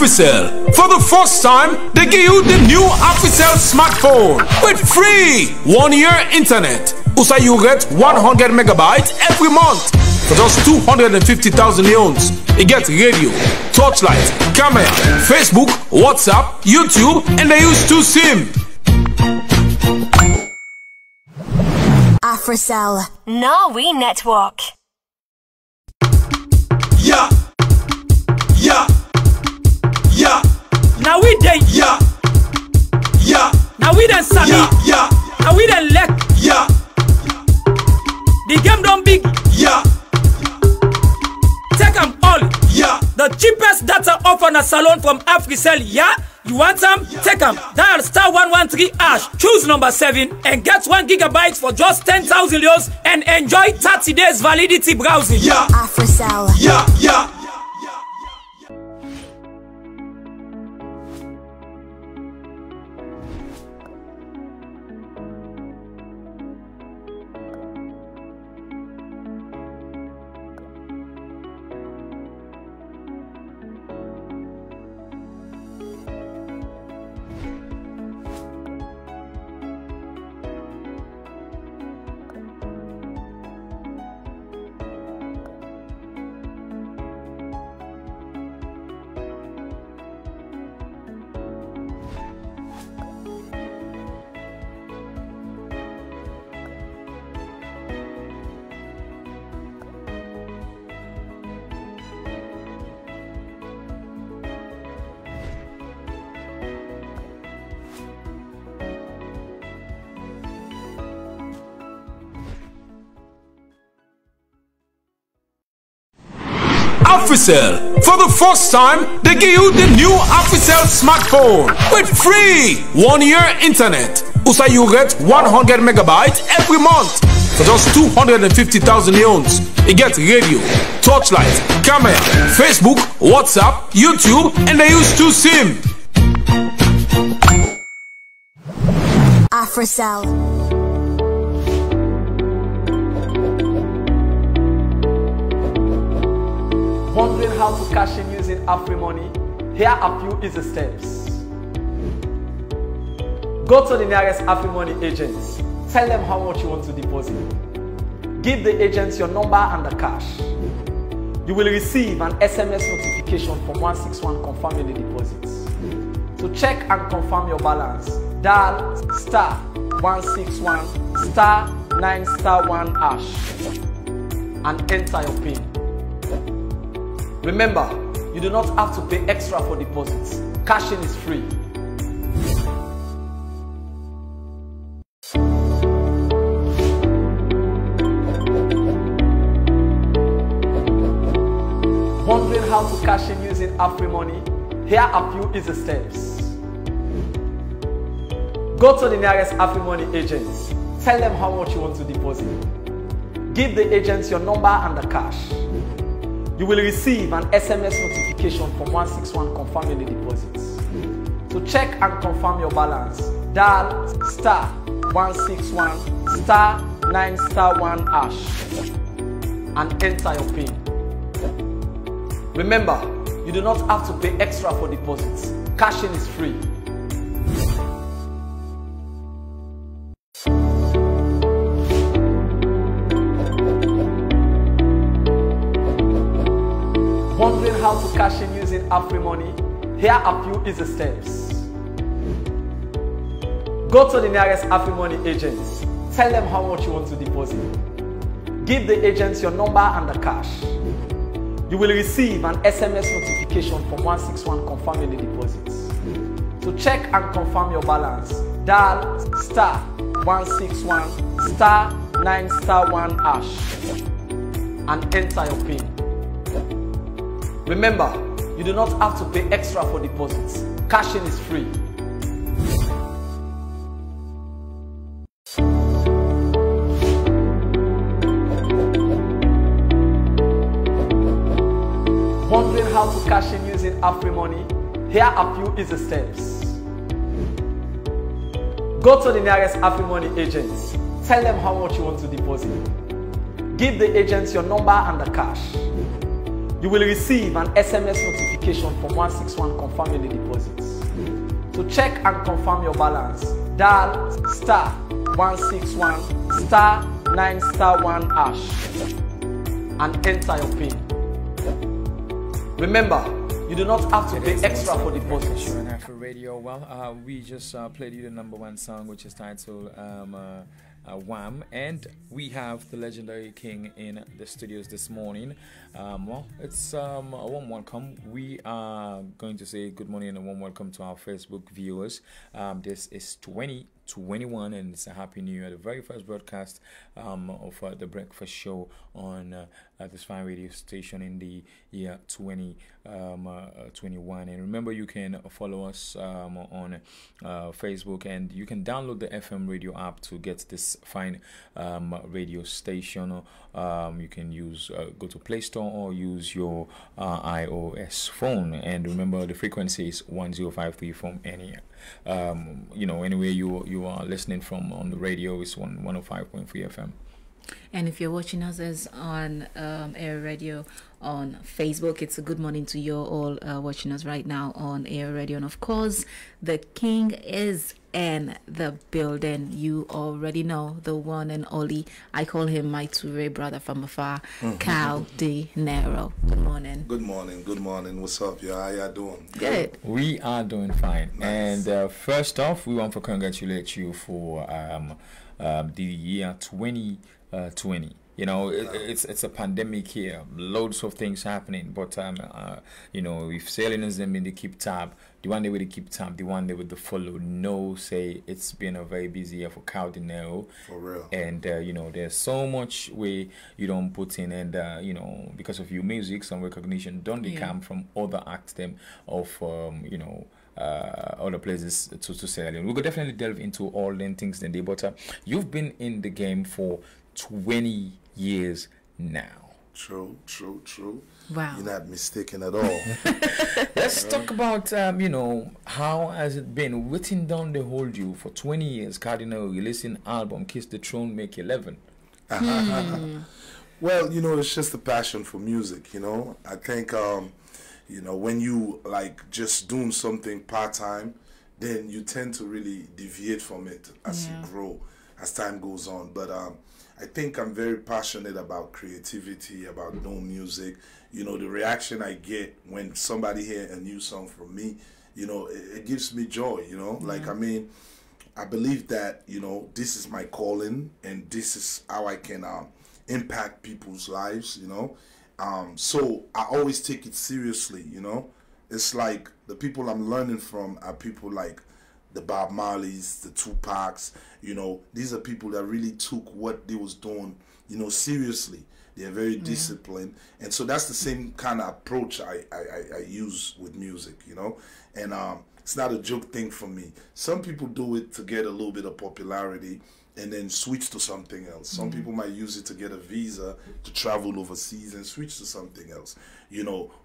AfriCell. For the first time, they give you the new AfriCell smartphone with free 1-year internet. Also, you get 100 megabytes every month for just 250,000 leones. You get radio, torchlight, camera, Facebook, WhatsApp, YouTube, and they use 2 SIM. AfriCell. Norway Network. Yeah. Yeah. Yeah. Now we dey. Yeah. Yeah. Now we done Sammy. Yeah. Now we done Lek. Yeah. The game done big. Yeah. Take them all. Yeah. The cheapest data off on a salon from AfriCell. Yeah. You want some? Take them. Dial *113#. Choose number 7 and get 1 gigabyte for just 10,000 euros and enjoy 30 days validity browsing. Yeah. AfriCell. Yeah. Yeah. AfriCell. For the first time, they give you the new AfriCell smartphone with free 1-year internet. Also, you get 100 megabytes every month for just 250,000 leones. You get radio, torchlight, camera, Facebook, WhatsApp, YouTube, and they use 2 SIM. AfriCell. Wondering how to cash in using AfriMoney? Here are a few easy steps. Go to the nearest AfriMoney agent. Tell them how much you want to deposit. Give the agent your number and the cash. You will receive an SMS notification from 161 confirming the deposits. To check and confirm your balance, dial *161 *9*1# and enter your PIN. Remember, you do not have to pay extra for deposits. Cashing is free. Wondering how to cash in using AfriMoney? Here are a few easy steps. Go to the nearest AfriMoney agent. Tell them how much you want to deposit. Give the agent your number and the cash. You will receive an SMS notification from 161 confirming the deposits. To check and confirm your balance, dial *161 *9*1# and enter your PIN. Remember, you do not have to pay extra for deposits. Cashing is free. Wondering how to cash in using AfriMoney? Here are a few easy steps. Go to the nearest AfriMoney agent. Tell them how much you want to deposit. Give the agent your number and the cash. You will receive an SMS notification from 161 confirming the deposits. To check and confirm your balance, dial *161 *9*1# and enter your PIN. Remember, you do not have to pay extra for deposits. Cashing is free. Wondering how to cash in using AfriMoney? Here are a few easy steps. Go to the nearest AfriMoney agent. Tell them how much you want to deposit. Give the agent your number and the cash. you will receive an SMS notification from 161 confirming the deposits. To check and confirm your balance, dial star 161 star 9 star 1 hash and enter your PIN. Remember, you do not have to pay extra for deposits. For radio, well, we just played you the #1 song, which is titled Wham, and we have the legendary King in the studios this morning. Well, it's a warm welcome. We are going to say good morning and a warm welcome to our Facebook viewers. This is 2021 and it's a happy new year, the very first broadcast of the breakfast show on this fine radio station in the year 2021. And remember, you can follow us on Facebook, and you can download the FM radio app to get this fine radio station. You can use go to Play Store or use your iOS phone, and remember the frequency is 1053 from any anywhere you are listening from on the radio is 105.3 FM. And if you're watching us as on Air Radio on Facebook, it's a good morning to you all watching us right now on Air Radio. And of course, the King is in the building. You already know, the one and only. I call him my Turay brother from afar, Kao Denero. Good morning. Good morning. Good morning. What's up, y'all? How y'all doing? Good. We are doing fine. Nice. And first off, we want to congratulate you for the year 2020. You know, it's a pandemic here, loads of things happening, but if sailing is them in the keep tab, the one day with the keep tab, the one day with the follow, say it's been a very busy year for Kao Denero. For real. And there's so much way you don't put in, and because of your music, some recognition don't come from other acts them of other places to sail in. We could definitely delve into all them things then, but you've been in the game for 20 years now. True. Wow. You're not mistaken at all. Let's talk about how has it been written down they hold you for 20 years. Cardinal releasing album Kiss the Throne Make 11. Well, it's just a passion for music. I think when you like just doing something part-time, then you tend to really deviate from it as you grow, as time goes on. But I think I'm very passionate about creativity, about doing music. The reaction I get when somebody hear a new song from me, it gives me joy, I believe that, this is my calling, and this is how I can impact people's lives, so I always take it seriously, It's like the people I'm learning from are people like the Bob Marleys, the Tupacs, these are people that really took what they was doing, seriously. They're very disciplined. And so that's the same kind of approach I use with music, And it's not a joke thing for me. Some people do it to get a little bit of popularity and then switch to something else. Some people might use it to get a visa to travel overseas and switch to something else.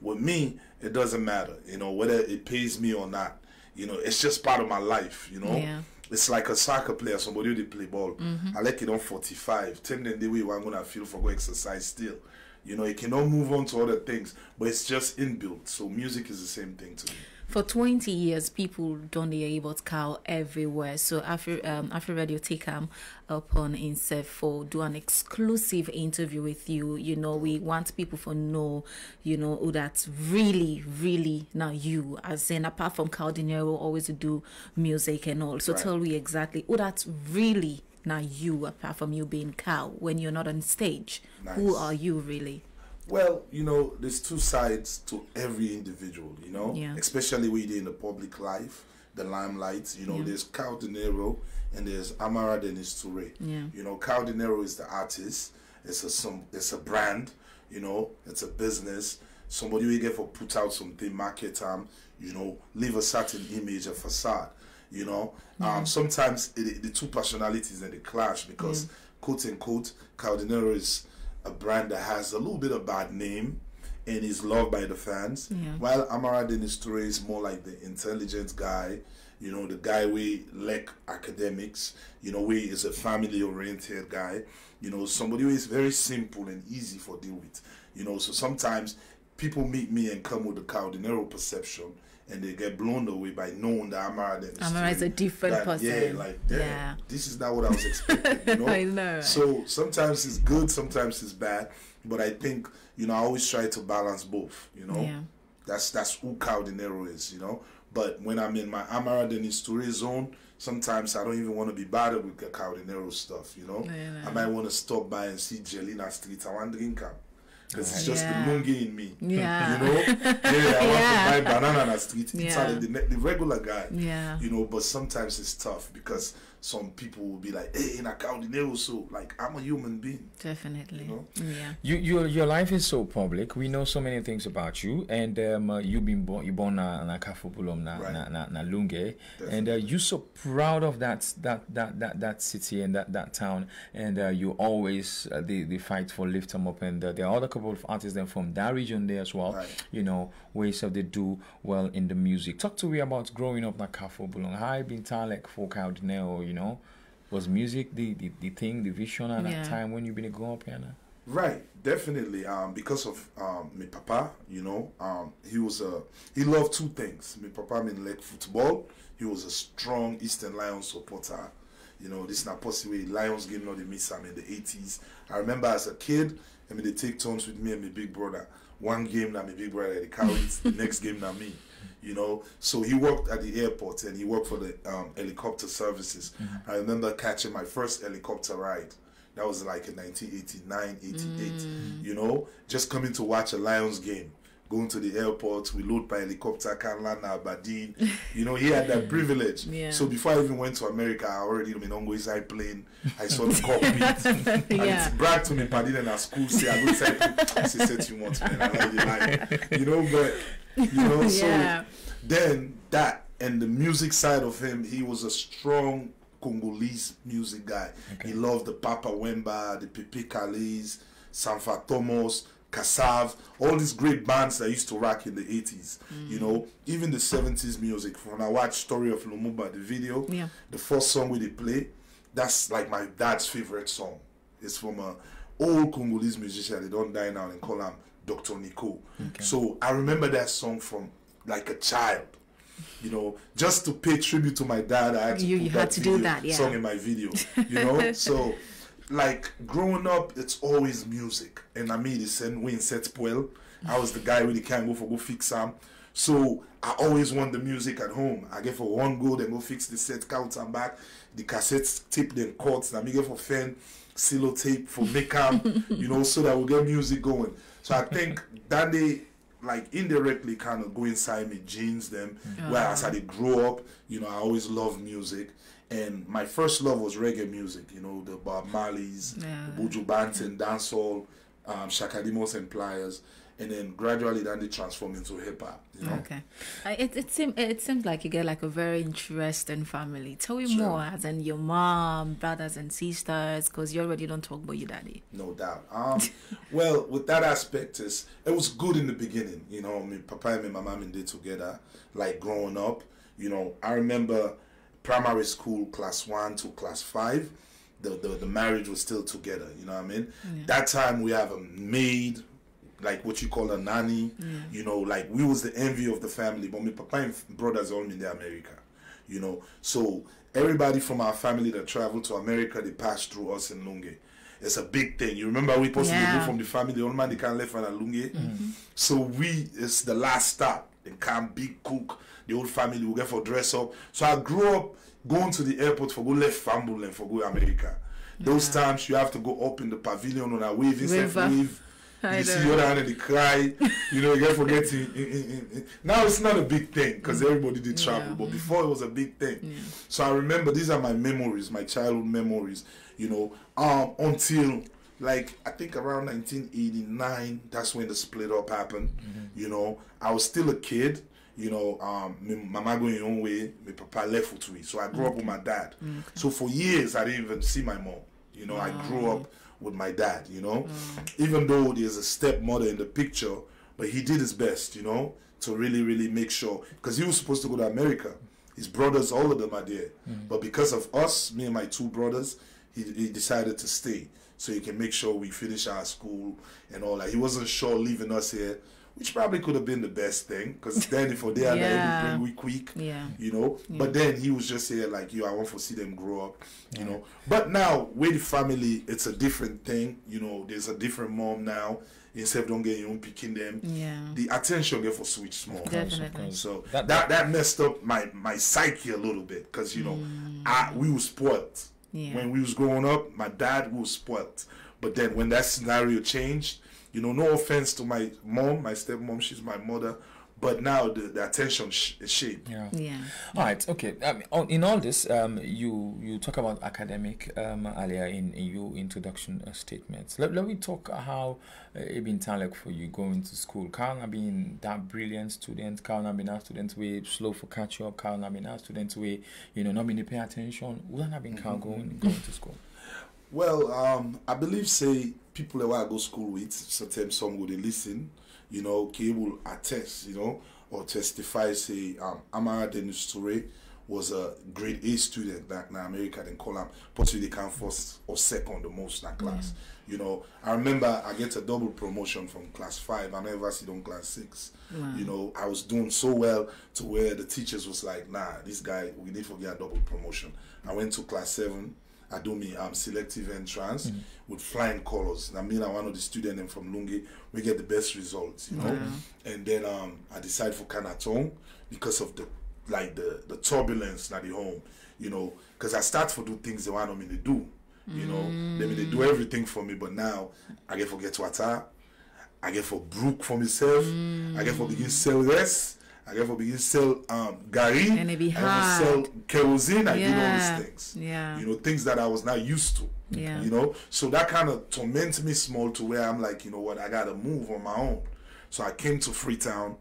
With me, it doesn't matter, whether it pays me or not. It's just part of my life, Yeah. It's like a soccer player, somebody who play ball. I like it on 45. Tell them the way I'm going to feel for go exercise still. You cannot move on to other things, but it's just inbuilt. So music is the same thing to me. For 20 years, people don't hear about Kao everywhere. So after Radio take upon himself for do an exclusive interview with you. We want people to know, who that's really now you, as in apart from Kao Denero, always do music and all. So tell me exactly who that's really now you, apart from you being Kao, when you're not on stage. Nice. Who are you really? Well, there's two sides to every individual, especially when you're in the public life, the limelight. There's Kao Denero and there's Amara, then there's Turay. Kao Denero is the artist. It's a brand, it's a business. Somebody will get for put out something, market leave a certain image, a facade. Sometimes the two personalities and they clash because quote unquote Kao Denero is a brand that has a little bit of bad name and is loved by the fans, while Amara Dennis Turay is more like the intelligent guy, the guy we like academics, we is a family oriented guy, somebody who is very simple and easy for deal with, so sometimes people meet me and come with the Kao Denero perception, and they get blown away by knowing that Amara then Amara is a different person. Yeah, like damn, this is not what I was expecting. You know? I know. Right? So sometimes it's good, sometimes it's bad, but I think I always try to balance both. You know, that's who Kao Denero is. You know, but when I'm in my Amara then Turay zone, sometimes I don't even want to be bothered with the Kao Denero stuff. You know, I might want to stop by and see jelly in the streets. I want to drink up. Because it's just the lungi in me. Yeah. You know? I want to buy banana on the street. It's the regular guy. Yeah. You know, but sometimes it's tough because some people will be like, hey, in a Kao Denero, so like I'm a human being. Definitely. You know? Yeah. Your life is so public. We know so many things about you, and you born na Kafupulom na Lunge, and you're so proud of that city and that town, and you always they fight for lift them up, and there are other couple of artists then from that region there as well. Right. You know, ways of they do well in the music. Talk to me about growing up na Kafupulom. How been talent for Kao Denero, you know? Was music the thing, the vision at that time when you been growing up here? Right, definitely. Because of my papa, he loved two things. My papa like football. He was a strong Eastern Lions supporter. You know, this is not possible. Lions game not the miss in the 80s. I remember as a kid, they take turns with me and my big brother. One game that my big brother they carried, the next game that me. You know, so he worked at the airport and he worked for the helicopter services. I remember catching my first helicopter ride. That was like in 1989, 88. You know, just coming to watch a Lions game. Going to the airport, we load by helicopter, can land at Aberdeen. You know, he had that privilege. So before I even went to America, I already on inside plane. I saw the cockpit. And it's bragged to me, Paddy, and at school, say, I go inside. She said, you want, man. I like the line. You know, but, you know, so then that, and the music side of him, he was a strong Congolese music guy. He loved the Papa Wemba, the Pepe Calais, Sanfa Thomas, Kassav, all these great bands that used to rock in the 80s. You know, even the 70s music. When I watch Story of Lumumba, the video, the first song we play, that's like my dad's favorite song. It's from a old Congolese musician. They don't die now and call him Dr. Nico. So I remember that song from like a child. You know, just to pay tribute to my dad, I had to put that song in my video. You know, so like growing up, it's always music, and I mean, it's when in set spoil. I was the guy really can't go fix some. So I always want the music at home. I get for one go, then go fix the set, count and back. The cassette tape then cuts. I get for fan, silo tape for makeup. You know, so that we get music going. So I think that they like indirectly kind of go inside me genes them. Where as I grow up, you know, I always love music. And my first love was reggae music, you know, the Bob Marleys, the Buju Banton, dancehall, Shakadimos and Pliers, and then gradually then they transform into hip hop. You know? It seems like you get like a very interesting family. Tell me more, as in your mom, brothers and sisters, because you already don't talk about your daddy. No doubt. Well, with that aspect, it was good in the beginning. You know, my papa and my mom and they together, like growing up. You know, I remember primary school, class 1 to class 5, the marriage was still together, you know what I mean? That time we have a maid, like what you call a nanny, you know, like we was the envy of the family, but my papa and brothers all in America, you know, so everybody from our family that traveled to America, they passed through us in Lunge. It's a big thing. You remember we possibly go from the family, the only man they can't left on Lunge. So it's the last stop. They can't big cook. The old family will get for dress up. So I grew up going to the airport for go left family and for go America. Those times you have to go up in the pavilion on a waving wave. You see the other hand and they cry. You know, you get forgetting. Now it's not a big thing because everybody did travel, but before it was a big thing. So I remember these are my memories, my childhood memories. You know, until like I think around 1989, that's when the split up happened. You know, I was still a kid. You know, my mama going her own way, my papa left for Turay. So I grew up with my dad. So for years, I didn't even see my mom. You know, I grew up with my dad, you know. Even though there's a stepmother in the picture, but he did his best, you know, to really, really make sure. Because he was supposed to go to America. His brothers, all of them are there. But because of us, me and my two brothers, he decided to stay. So he can make sure we finish our school and all that. He wasn't sure leaving us here which probably could have been the best thing, because then if they are there, we quick, you know. But then he was just here like, I want to see them grow up, you know. But now with the family, it's a different thing, you know. There's a different mom now. Instead of don't get your own picking them, the attention get for switch small. Definitely. So that messed up my psyche a little bit, because you know we were spoiled when we was growing up. My dad was spoiled, but then when that scenario changed, you know, no offense to my mom, my stepmom, she's my mother. But now the attention is shaped. All right. Okay. In all this, you talk about academic earlier in your introduction statements. Let me talk how it been talent for you going to school. Kao not been that brilliant student. Kao not been a student way slow for catch up. Kao not been a student way not been pay attention. Would not been Kao going to school? Well, I believe say people that I go school with, sometimes some would listen. You know, he will attest, you know, or testify, say, Amara Turay was a grade A student back in America, then call him, possibly they can first or second the most in that class. You know, I remember I get a double promotion from class 5, I never see on class 6. You know, I was doing so well to where the teachers was like, nah, this guy, we need to get a double promotion. I went to class 7. I do me selective entrance with flying colors. I mean, I'm one of the students from Lungi. We get the best results, you know. And then I decided for Canatong because of the turbulence at the home, you know. Because I start to do things they want me to do, you know. They do everything for me, but now I get to get to attack. I get for brook for myself. I get for begin sell less. I get for begin to sell gari, and it be hard. I sell kerosene, I did all these things. You know, things that I was not used to. You know, so that kind of torments me small to where I'm like, you know what, I gotta move on my own. So I came to Freetown,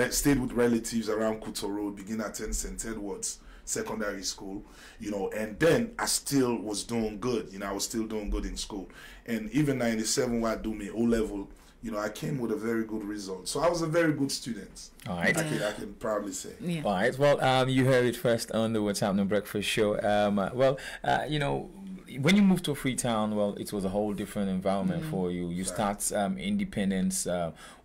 stayed with relatives around Kuto Road, began at St. Edward's Secondary School, you know, and then I still was doing good. You know, I was still doing good in school. And even 97 when I do my O-level, you know, I came with a very good result. So I was a very good student. All right. I can proudly say. All right. Well, you heard it first on the What's Happening Breakfast Show. You know, when you moved to Freetown, well, it was a whole different environment for you. You start independence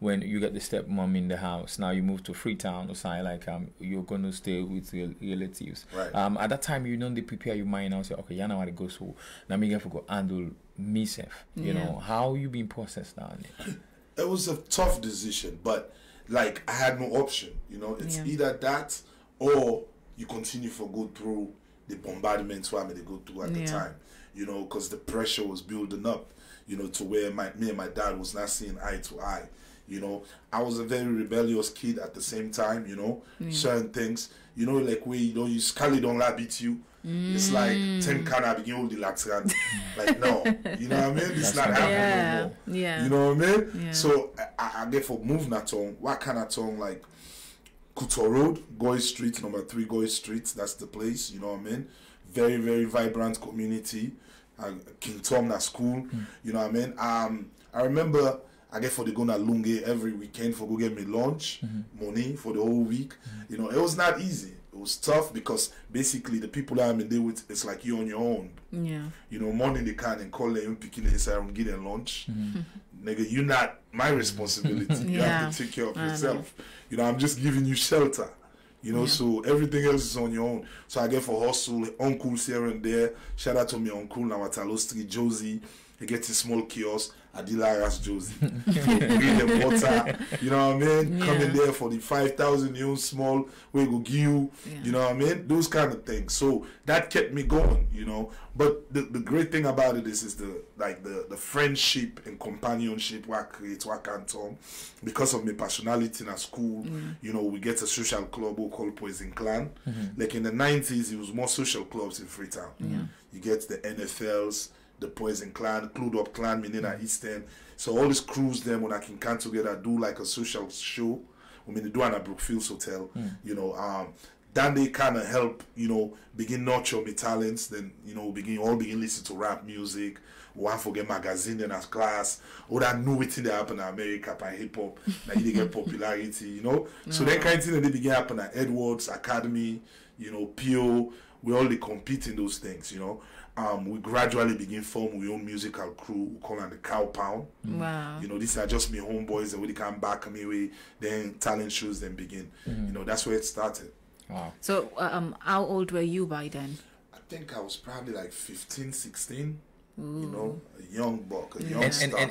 when you get the stepmom in the house. Now you move to Freetown, or something like you're going to stay with your relatives. Right. At that time, you don't prepare your mind and say, okay, you know how to go, so now me have to go handle myself. You know, how you been processed down there? It was a tough decision, but like I had no option. You know, it's either that or you continue to go through the bombardments where I made to go through at the time. You know, because the pressure was building up. You know, to where me and my dad was not seeing eye to eye. You know, I was a very rebellious kid at the same time. You know, certain things. You know, like where you Scully don't beat you. It's like 10 can I begin all the latran. Like no, you know what I mean? It's not happening anymore. You know what I mean? So I therefore move Natong. What kind of tongue like Kuto Road, Goy Street, number 3 Goy Street. That's the place. You know what I mean? Very very vibrant community. King Tom na school. You know what I mean? I remember I get for the go na Lunge every weekend for go get me lunch, money for the whole week. You know, it was not easy. It was tough because basically the people that I'm in there with, it's like you on your own. You know, morning they can and call them picking it inside and get them lunch. Nigga, you're not my responsibility. You have to take care of yourself. You know, I'm just giving you shelter. You know, so everything else is on your own. So I get for hustle, uncles here and there. Shout out to me uncle now at Talo Street, Josie. He gets a small kiosk. Adilaras Josie. Read them water. You know what I mean? Come in there for the 5,000 you small. We go give you. You know what I mean? Those kind of things. So that kept me going, you know. But the great thing about it is the friendship and companionship what I create, what I can talk. Because of my personality in a school, you know, we get a social club called Poison Clan. Like in the 90s, it was more social clubs in Freetown. You get the NFLs, the Poison Clan, Clued Up Clan, Menina Eastern. So all these crews them when I can come together do like a social show. I mean they do at Brookfields Hotel. You know, then they kind of help, you know, begin nurture my talents. Then, you know, begin listen to rap music. One forget magazine in as class. All that new thing that happen in America by hip hop. Now you get popularity, you know. So that kind of thing that they begin happen at Edwards Academy, you know, PO. We all compete in those things, you know. we gradually begin form we own musical crew. We call it the Cow Pound. Wow. You know, these are just me homeboys and we come back me way. Then talent shows then begin. You know, that's where it started. Wow. So, how old were you by then? I think I was probably like 15, 16. You know, a young buck, a young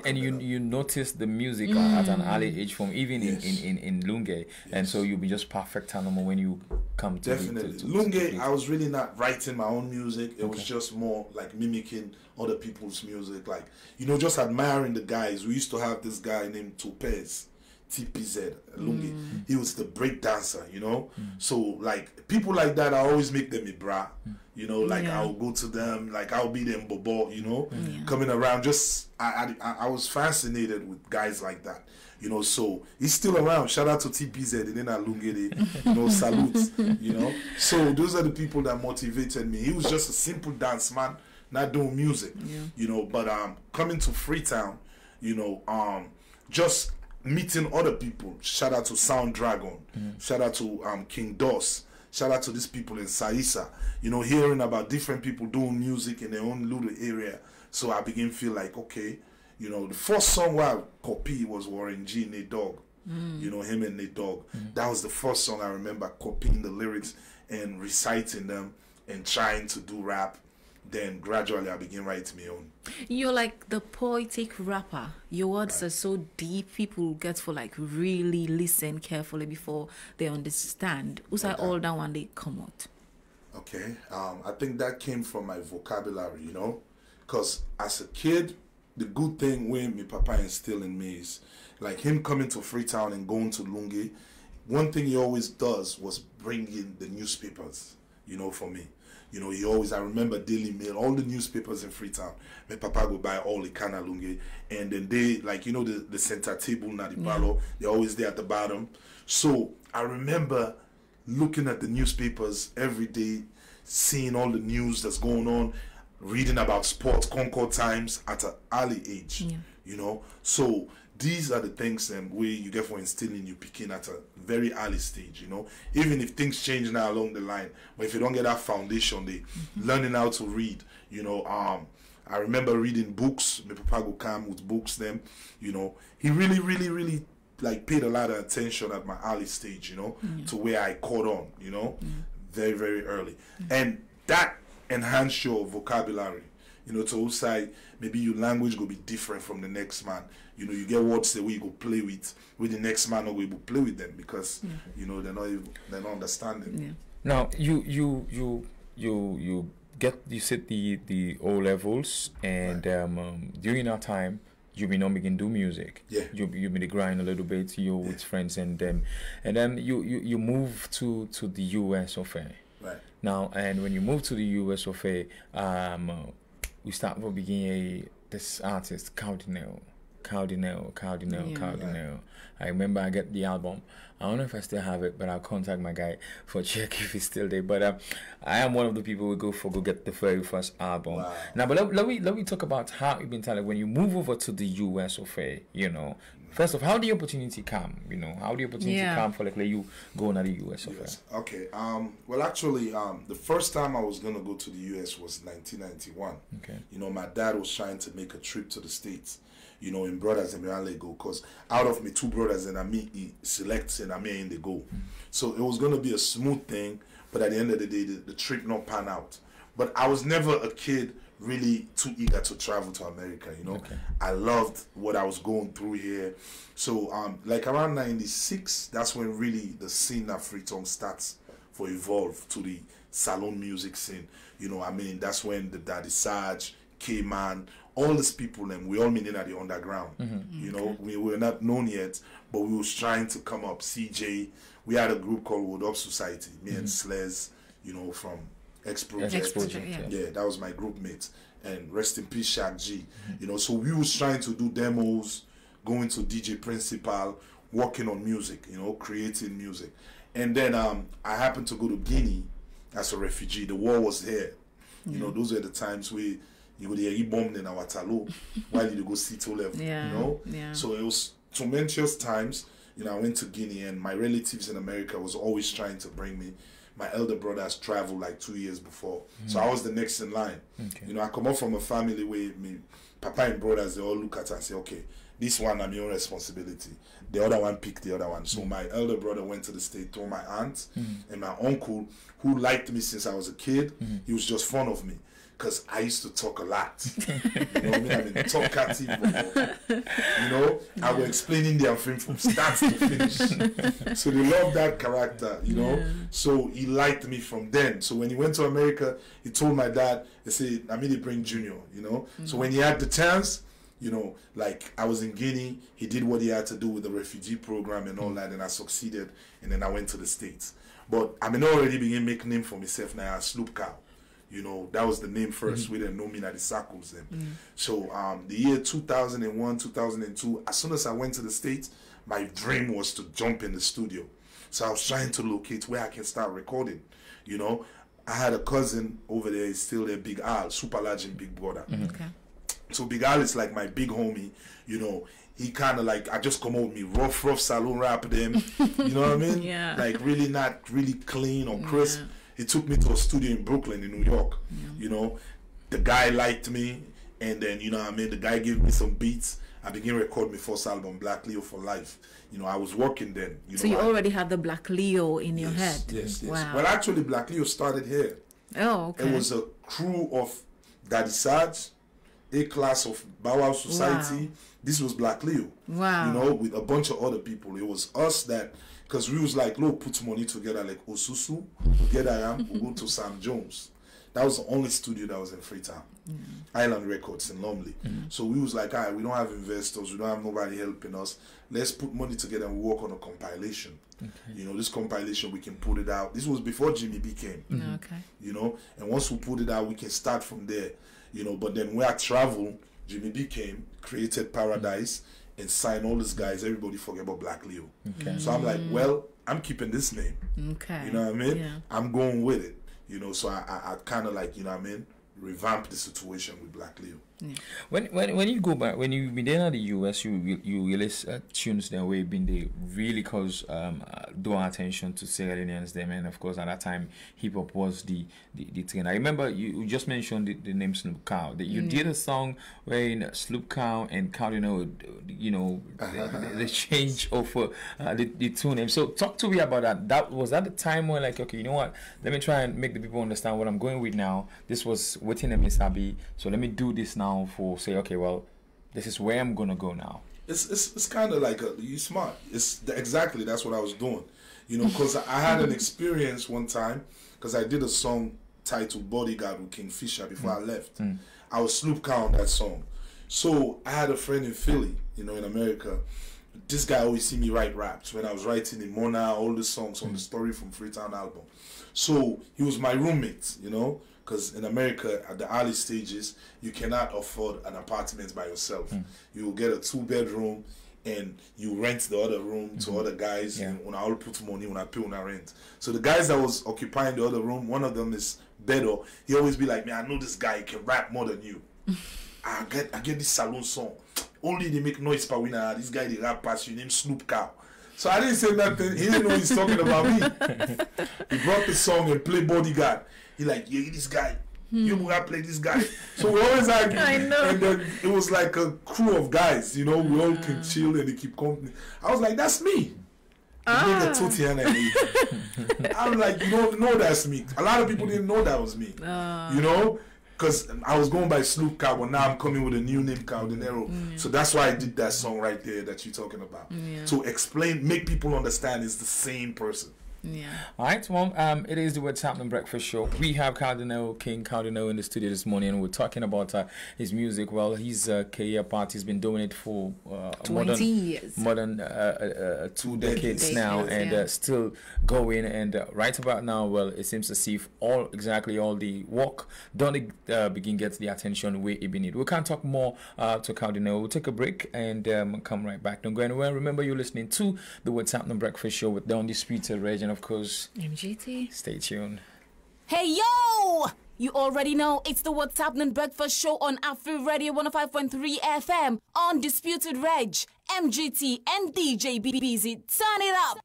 and you noticed the music at an early age from even in Lunge, and so you'll be just perfect animal when you come to definitely Lunge. I was really not writing my own music. It was just more like mimicking other people's music, like, you know, just admiring the guys. We used to have this guy named Topez, TPZ Lungi. He was the break dancer, you know. So like people like that, I always make them a bra. You know, like I'll go to them, like I'll be them bobo, you know, coming around. Just I was fascinated with guys like that, you know. So he's still around. Shout out to TPZ and then Lungi, you know, salutes, you know. So those are the people that motivated me. He was just a simple dance man, not doing music, you know. But coming to Freetown, you know, just meeting other people. Shout out to Sound Dragon. Shout out to King Dos. Shout out to these people in Saisa. You know, hearing about different people doing music in their own little area. So I begin to feel like, okay, you know, the first song I copied was Warren G, Nate Dogg. You know, him and Nate Dogg. That was the first song I remember copying the lyrics and reciting them and trying to do rap. Then gradually I began writing my own. You're like the poetic rapper. Your words are so deep. People get to like really listen carefully before they understand. Who's I all down when they come out? Okay, I think that came from my vocabulary, you know, because as a kid, the good thing when my papa instilled in me is like him coming to Freetown and going to Lungi. One thing he always does was bring in the newspapers, you know, for me. You know, he always, I remember Daily Mail, all the newspapers in Freetown. My papa would buy all the Kana Lungi. And then they, like, you know, the center table, Nadipalo, they're always there at the bottom. So I remember looking at the newspapers every day, seeing all the news that's going on, reading about sports, Concord Times at an early age, you know. So these are the things where you get for instilling you picking at a very early stage, you know. Even if things change now along the line, but if you don't get that foundation, they learning how to read, you know. I remember reading books. My papa go come with books. Them, you know, he really like paid a lot of attention at my early stage, you know, to where I caught on, you know, very early, and that enhanced your vocabulary. You know, to outside, maybe your language will be different from the next man. You know, you get words the way you go play with the next man, or we will play with them because you know they're not understanding. Now you sit the O levels, and during that time you may not begin do music. You may grind a little bit with friends, and then you move to the US of A. Right. Now, and when you move to the US of A, we start to begin this artist Kao Denero. I remember I get the album. I don't know if I still have it, but I'll contact my guy for check if it's still there. But I am one of the people who go get the very first album. Wow. Now, but let me talk about how you've been telling when you move over to the US of A. You know, first of all, how did the opportunity come? You know, how did the opportunity come for like you going to the US of A? Okay. Well, actually, the first time I was gonna go to the US was 1991. Okay. You know, my dad was trying to make a trip to the States. You know, in brothers and me go, because out of me 2 brothers and me, he selects and me in the go. So it was gonna be a smooth thing, but at the end of the day, the trip not pan out. But I was never a kid really too eager to travel to America. You know, I loved what I was going through here. So like around 96, that's when really the scene of Freetown starts for evolve to the salon music scene. You know, I mean, that's when the Daddy Sarge, K-Man, all these people, and we all mean at the underground. You know, we were not known yet, but we was trying to come up. CJ, we had a group called Wood Up Society, me and Slez, you know, from X Project. Yeah, that was my group mate. And rest in peace, Shaq G. You know, so we was trying to do demos, going to DJ Principal, working on music, you know, creating music. And then I happened to go to Guinea as a refugee. The war was here. You know, those were the times we you go there, bombed in our talo while you go see to level. You know, so it was tumultuous times. You know, I went to Guinea, and my relatives in America was always trying to bring me my elder brother has traveled like 2 years before. So I was the next in line. You know, I come up from a family where me, papa and brothers, they all look at us and say, okay, this one I'm your responsibility. The other one pick the other one. So my elder brother went to the state, told my aunt and my uncle, who liked me since I was a kid. He was just fond of me because I used to talk a lot. You know what I mean? I mean, talkative. You know, I was explaining their film from start to finish. So they loved that character, you know. So he liked me from then. So when he went to America, he told my dad, they said, I mean, they bring Junior, you know. So when he had the chance, you know, like I was in Guinea, he did what he had to do with the refugee program and all that, and I succeeded, and then I went to the States. But I mean, already began making name for myself now as Sloop Cow. You know, that was the name first. We didn't know me at the circles then. So the year 2001, 2002, as soon as I went to the States, my dream was to jump in the studio. So I was trying to locate where I can start recording. You know, I had a cousin over there, he's still there, Big Al, super large and Big Brother. Okay. So Big Al is like my big homie, you know. He kind of like, I just come out with me rough saloon rap them, you know what I mean? Yeah. Like really not really clean or crisp. Yeah. He took me to a studio in Brooklyn, in New York. You know, the guy liked me, and then, you know what I mean, the guy gave me some beats. I began recording my first album, Black Leo for Life. You know, I was working then. You so know, you already had the Black Leo in your head? Yes. Wow. Well, actually, Black Leo started here. Oh, okay. It was a crew of Daddy Sarge, a class of Bow Wow Society. Wow. This was Black Leo. Wow. You know, with a bunch of other people. It was us that, because we was like, look, put money together like Osusu, together we go to Sam Jones. That was the only studio that was in Freetown. Island Records in Lumley. So we was like, all right, we don't have investors, we don't have nobody helping us. Let's put money together and work on a compilation. You know, this compilation, we can put it out. This was before Jimmy B came. You know, and once we put it out, we can start from there. You know, but then when I traveled, Jimmy B came, created Paradise, and signed all these guys. Everybody forget about Black Leo. So I'm like, well, I'm keeping this name. You know what I mean? Yeah. I'm going with it. You know, so I kind of like, you know what I mean, revamp the situation with Black Leo. Yeah. When you go back, when you've been there in the US, you release tunes that way been they really cause draw attention to Sierra Leoneans them, and of course at that time hip hop was the thing. I remember you just mentioned the name Sloop Cow. That you did a song where Sloop Cow and Kao Denero, you know, the change of the two names. So talk to me about that. That was at the time where like, okay, you know what? Let me try and make the people understand what I'm going with now. This was within the Misabi, so let me do this now. For say, okay, well, this is where I'm gonna go now. It's kind of like you smart. Exactly that's what I was doing, you know, because I had an experience one time because I did a song titled Bodyguard with Kingfisher before I left. I was Sloop Cow on that song. So I had a friend in Philly, you know, in America. This guy always see me write raps when I was writing in Mona, all the songs on the Story from Freetown album. So he was my roommate, you know. Because in America, at the early stages, you cannot afford an apartment by yourself. You will get a 2-bedroom and you rent the other room to other guys. And when I all put money, when I pay on rent. So the guys that was occupying the other room, one of them is Beto. He always be like, man, I know this guy, he can rap more than you. I get this saloon song. Only they make noise per winner. This guy, they rap past you, named Sloop Cow. So I didn't say nothing. He didn't know he's talking about me. He brought the song and played Bodyguard. He like, yeah, this guy. You gotta play this guy. So we always argue. I know. And then it was like a crew of guys, you know, we all can chill and they keep company. I was like, that's me. I'm like, you don't know that's me. A lot of people didn't know that was me. You know? Because I was going by Sloop Cow, but now I'm coming with a new name, Kao Denero. So that's why I did that song right there that you're talking about. To explain, make people understand it's the same person. All right, well, it is the What's Happening Breakfast Show. We have Kao Denero, King Kao Denero in the studio this morning, and we're talking about his music. Well, his career path, he's been doing it for 20 years. More than 2 decades now, and still going. And right about now, well, it seems as if all the work done begin gets the attention where it be need. We can't talk more to Kao Denero. We'll take a break and come right back. Don't go anywhere. Remember, you're listening to the What's Happening Breakfast Show with the Undisputed Region. Of course, MGT. Stay tuned. Hey yo! You already know it's the What's Happening Breakfast Show on Afri Radio 105.3 FM. Undisputed Reg, MGT, and DJ BBZ. Turn it up!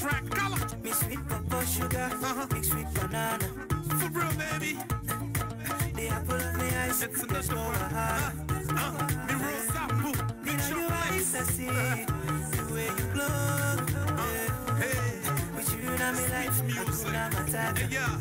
crack color. Me sweet cocoa sugar, mixed with banana. For real, baby. The apple of my eyes, It's there's no another one. Me rose apple. Me know your eyes, I see the way you glow. Hey, With you in my life, music. Hakuna Matata. Yeah.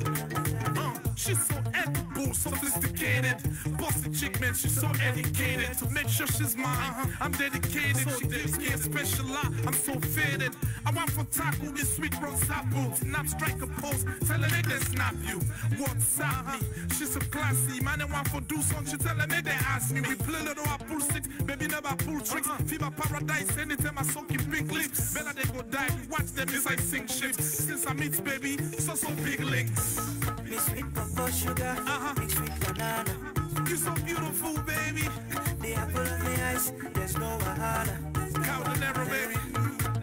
She's so edible, sophisticated. Bossy chick, man, she's so educated. To make sure she's mine, I'm dedicated. She gives me a special lot, I'm so faded. I want for taco with sweet rose apple. Snap, strike a pose, tell her they snap you. What's up me? She's so classy, man, I want for do something. She tell her they ask me. We play little I pull six, baby never pull tricks. Fever paradise, anytime I soak in big lips. Better they go die, watch them as I sing ships. Since I meet baby, so big links. Me sweet cocoa sugar, mixed with banana. You're so beautiful, baby. The apple of my eyes, there's no wahala. Kao Denero, baby.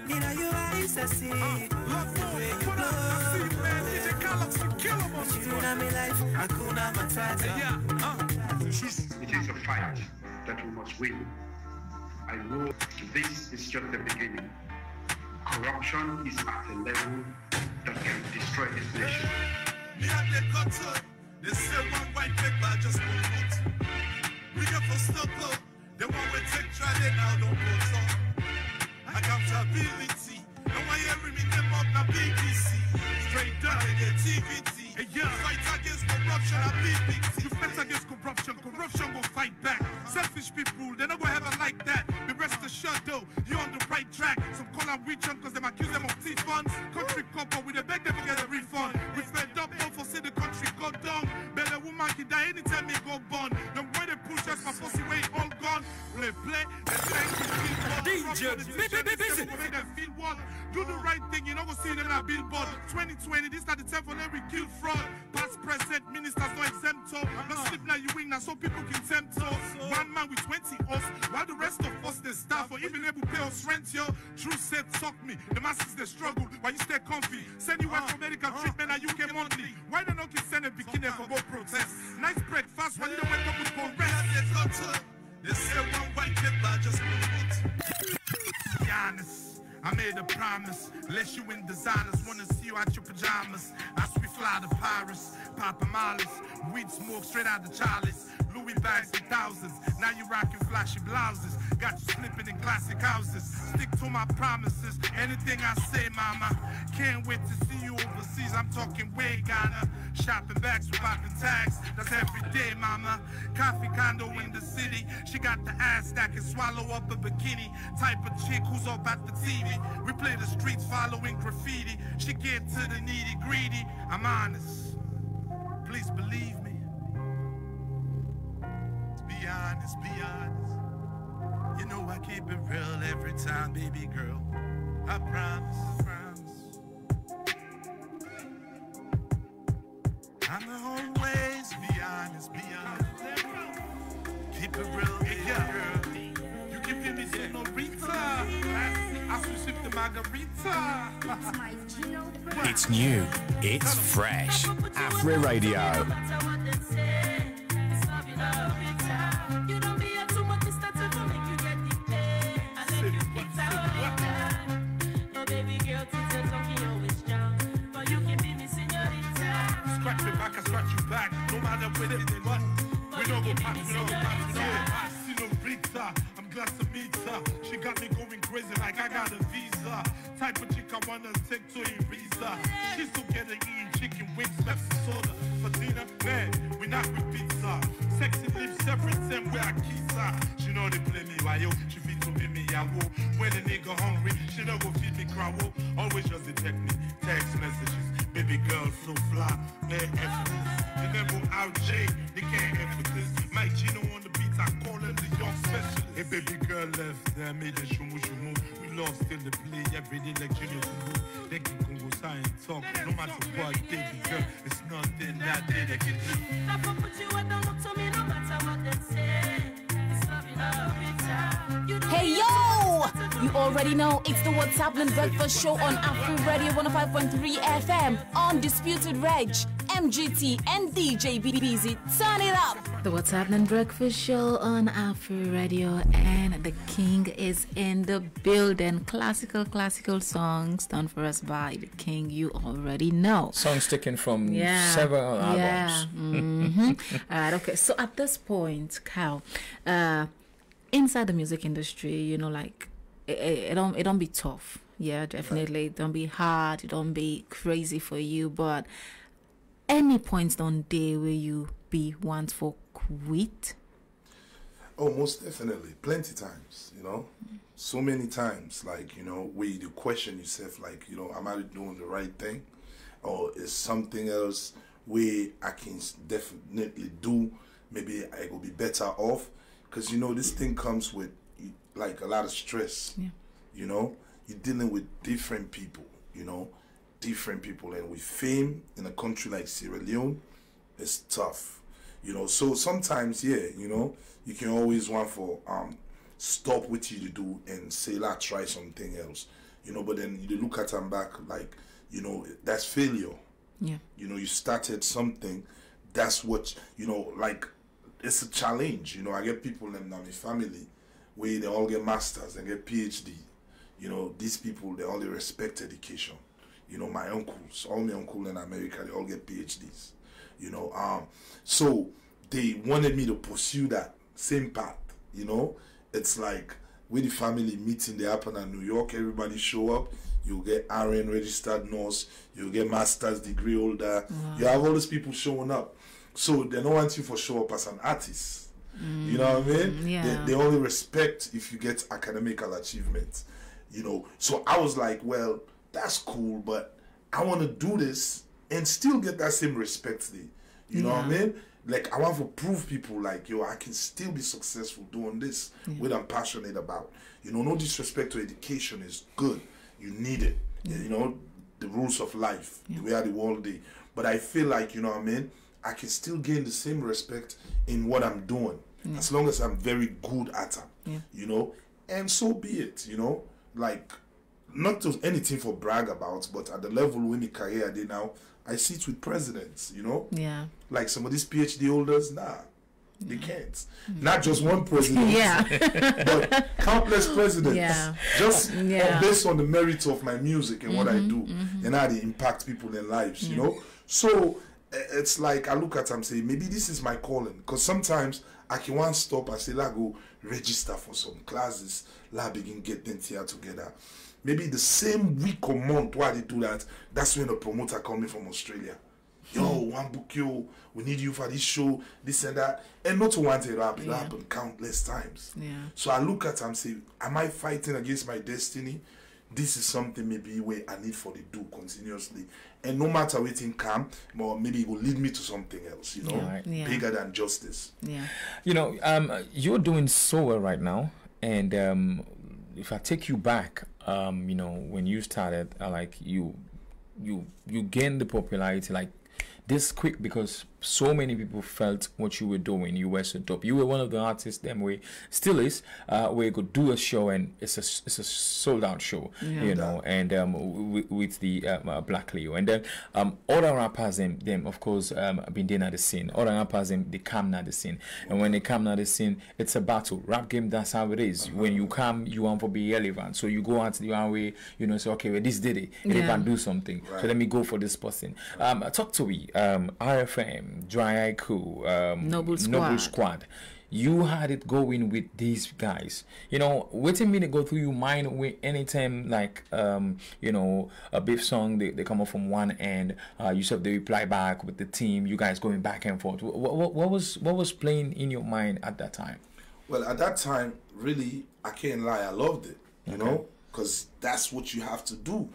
Me know your eyes, I see Love the more. way you What up? I see you, man. glow. DJ Carlos, you kill him on With this you in one. my life, Hakuna Matata. Yeah, It is a fight that we must win. I know this is just the beginning. Corruption is at a level that can destroy this nation. Me and the cutter. They say one white paper just won't put. We get for stuck. The one we take try they now don't go so. Accountability. No one hearing me them up na BBC. Straight down negativity. Yeah. Fight against corruption and BBC. You fight against corruption, corruption will fight back. Selfish people, they not gonna ever like that. The rest assured though, you're on the right track. Some call them witch hunt cause them accuse them of thief funds. Country couple, we they beg them to get a refund. We fed up, don't for see the country go down. Better woman can die anytime they go born. The way they push us, my pussy way all gone. Play, they try to feel one. Do the right thing, you know go see them at billboard. 2020, this not the time for them we kill fraud. Past, present, ministers no exempt. No sleep now you wing now so people can tempt us. One man with 20 us, while the rest of us they starve for even able to pay us rent, yo. True said, suck me. The masses they struggle while you stay comfy. Send you out for medical treatment and you get monthly. Why they not keep sending bikini for go protest? Nice breakfast while you don't wake up with more rest. They say one white paper just be honest. I made a promise, unless you in designers, wanna see you out your pajamas. As we fly to Paris, Papa Mollis, weed smoke straight out the chalice. Louis bags in thousands, now you rocking flashy blouses. Got you slipping in classic houses. Stick to my promises, anything I say, mama. Can't wait to see you overseas, I'm talking way Ghana. Shopping bags with popping tags, that's every day, mama. Coffee condo in the city, she got the ass that can swallow up a bikini. Type of chick who's up at the TV. We play the streets following graffiti. She get to the needy greedy. I'm honest, please believe me. Be honest, be honest. You know I keep it real every time, baby girl. I promise, I promise. I'ma always be honest, be honest. Keep it real, baby girl. You can give me senorita. I switch the margarita. It's new, it's fresh. Afri Radio. Scratch me back, I scratch you back. No matter what it is, what? We don't go past, we don't go past, we don't go past. Senorita, I'm glad to meet her. She got me going crazy like I got a visa. Type of chick I wanna take to Ibiza. She's together eating chicken wings, Pepsi soda. For dinner, man, we not with pizza. Sexy lips every time where I kiss her. She know they play me while yo, she feed to be me, I will. When a nigga hungry, she don't go feed me crow. Always just detect me, text messages. Baby girl, so fly, man, effortless. You never out J, they can't effortless. Mike Gino on the beats, I call him the young specialist. Hey, baby girl left, I made a shumu shumu. We lost till the play every day like Gino Kumbu. They can go sign talk, no matter what, baby girl, it's nothing that they can do. Hey yo! You already know it's the What's Happening Breakfast Show on Afri Radio 105.3 FM. Undisputed Reg, MGT, and DJ BBZ. Turn it up. The What's Happening Breakfast Show on Afri Radio, and the King is in the building. Classical songs done for us by the King. You already know. Songs taken from several albums. Yeah. All right. Okay. So at this point, Kao, inside the music industry, you know, like it don't be tough. Yeah, definitely. It don't be hard. It don't be crazy for you. But any points on day where you be want for quit? Oh, most definitely. Plenty times, you know. So many times, like, you know, where you question yourself, like, you know, am I doing the right thing? Or is something else where I can definitely do? Maybe I will be better off. Because, you know, this thing comes with, like, a lot of stress. Yeah. You know, you're dealing with different people, you know, and with fame in a country like Sierra Leone, it's tough, you know. So sometimes, yeah, you know, you can always want for stop what you do and say, let's try something else, you know. But then you look at them back, like, you know, that's failure. Yeah. You know, you started something, that's what, you know, like, it's a challenge, you know. I get people in my family where they all get masters, they get PhD. You know, these people, they all respect education. You know, my uncles, all my uncles in America, they all get PhDs. You know, so they wanted me to pursue that same path. You know, it's like with the family meeting, they happen in New York, everybody show up. You get RN registered nurse, you get master's degree holder. Wow. You have all these people showing up. So they don't want you for show up as an artist. You know what I mean? Yeah. They only respect if you get academical achievements. You know, so I was like, well, that's cool, but I want to do this and still get that same respect. You know what I mean? Like, I want to prove people, like, yo, I can still be successful doing this, what I'm passionate about. You know, no disrespect to education is good. You need it. You know, the rules of life, the way the world is. But I feel like, you know what I mean, I can still gain the same respect in what I'm doing, as long as I'm very good at it, you know, and so be it, you know. Like, not to anything for brag about, but at the level when my career I did now, I sit with presidents, you know? Yeah. Like some of these PhD holders, they can't. Not just one president, but countless presidents. Just based on the merit of my music and what I do, and how they impact people in their lives, you know? So it's like I look at them and say, maybe this is my calling. Because sometimes I can want to stop and say, like, go register for some classes, begin getting here together. Maybe the same week or month while they do that, that's when the promoter coming from Australia. Yo, one book you, we need you for this show, this and that. And not to want it happen, it happened countless times. So I look at them and say, am I fighting against my destiny? This is something maybe where I need for the do continuously. And no matter what it come, but maybe it will lead me to something else, you know, bigger than justice. You know, you're doing so well right now. And if I take you back, you know, when you started, like you gained the popularity like this quick because so many people felt what you were doing. You were so dope. You were one of the artists them way still is where you could do a show and it's a sold out show, you know, and with the Black Leo, and then other rappers them of course been there at the scene. Other rappers they come at the scene, and when they come at the scene, it's a battle. Rap game, that's how it is. When you come, you want to be relevant, so you go out the one way, you know, say okay, well, this did it, and they can do something, so let me go for this person. Talk to me, RFM, Dry Iku, Noble Squad. You had it going with these guys. You know, waiting me to go through your mind with anytime like you know, a beef song they come up from one end, you said they reply back with the team, you guys going back and forth. What was playing in your mind at that time? Well, at that time, really, I can't lie, I loved it, you know, because that's what you have to do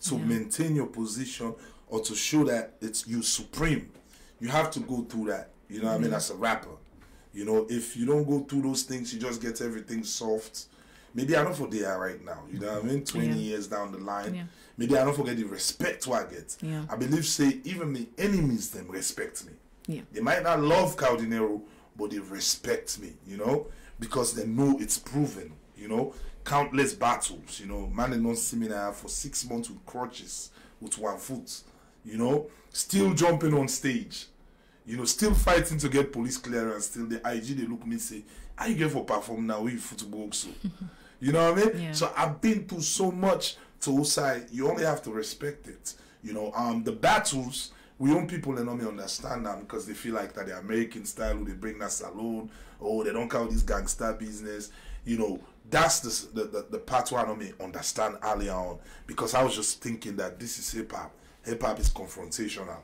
to maintain your position or to show that it's you supreme. You have to go through that, you know what I mean, as a rapper. You know, if you don't go through those things, you just get everything soft. Maybe I don't forget that right now, you know what I mean, 20 years down the line. Maybe I don't forget the respect I get. I believe, say, even the enemies, them respect me. They might not love Kao Denero, but they respect me, you know, because they know it's proven, you know. Countless battles, you know. Man, they don't see me now for 6 months with crutches, with 1 foot. you know, still jumping on stage, you know, still fighting to get police clearance. Still the IG they look me say, "How you get for perform now? We football so." You know what I mean? Yeah. So I've been through so much to say you only have to respect it. You know, the battles, we own people and only understand them because they feel like that the American style, who they bring that salon, or they don't call this gangster business. You know, that's the part where I don't understand earlier on, because I was just thinking that this is hip hop. Hip hop is confrontational.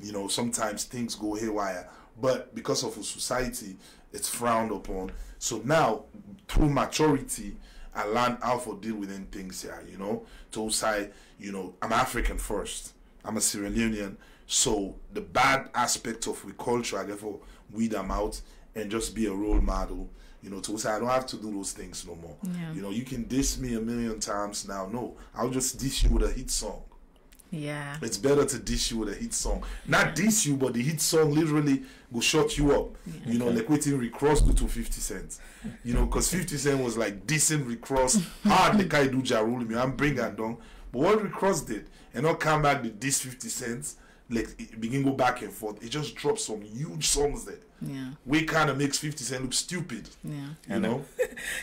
You know, sometimes things go haywire, but because of a society, it's frowned upon. So now, through maturity, I learned how to deal with them things here, you know. To say, you know, I'm African first. I'm a Sierra Leonean. So the bad aspect of we culture, I therefore weed them out and just be a role model. You know, to say I don't have to do those things no more. Yeah. You know, you can diss me a million times now. No, I'll just diss you with a hit song. Yeah. It's better to diss you with a hit song. Not diss you, but the hit song literally will shut you up. Yeah. You know, like waiting Rick Ross do to 50 Cent. You know, because 50 Cent was like dissing Rick Ross hard the guy do ja rule me. I'm bring and down. But what Rick Ross did, and not come back with diss 50 Cent, like it begin go back and forth. It just dropped some huge songs there. Yeah. We kind of makes 50 Cent look stupid. Yeah. You know?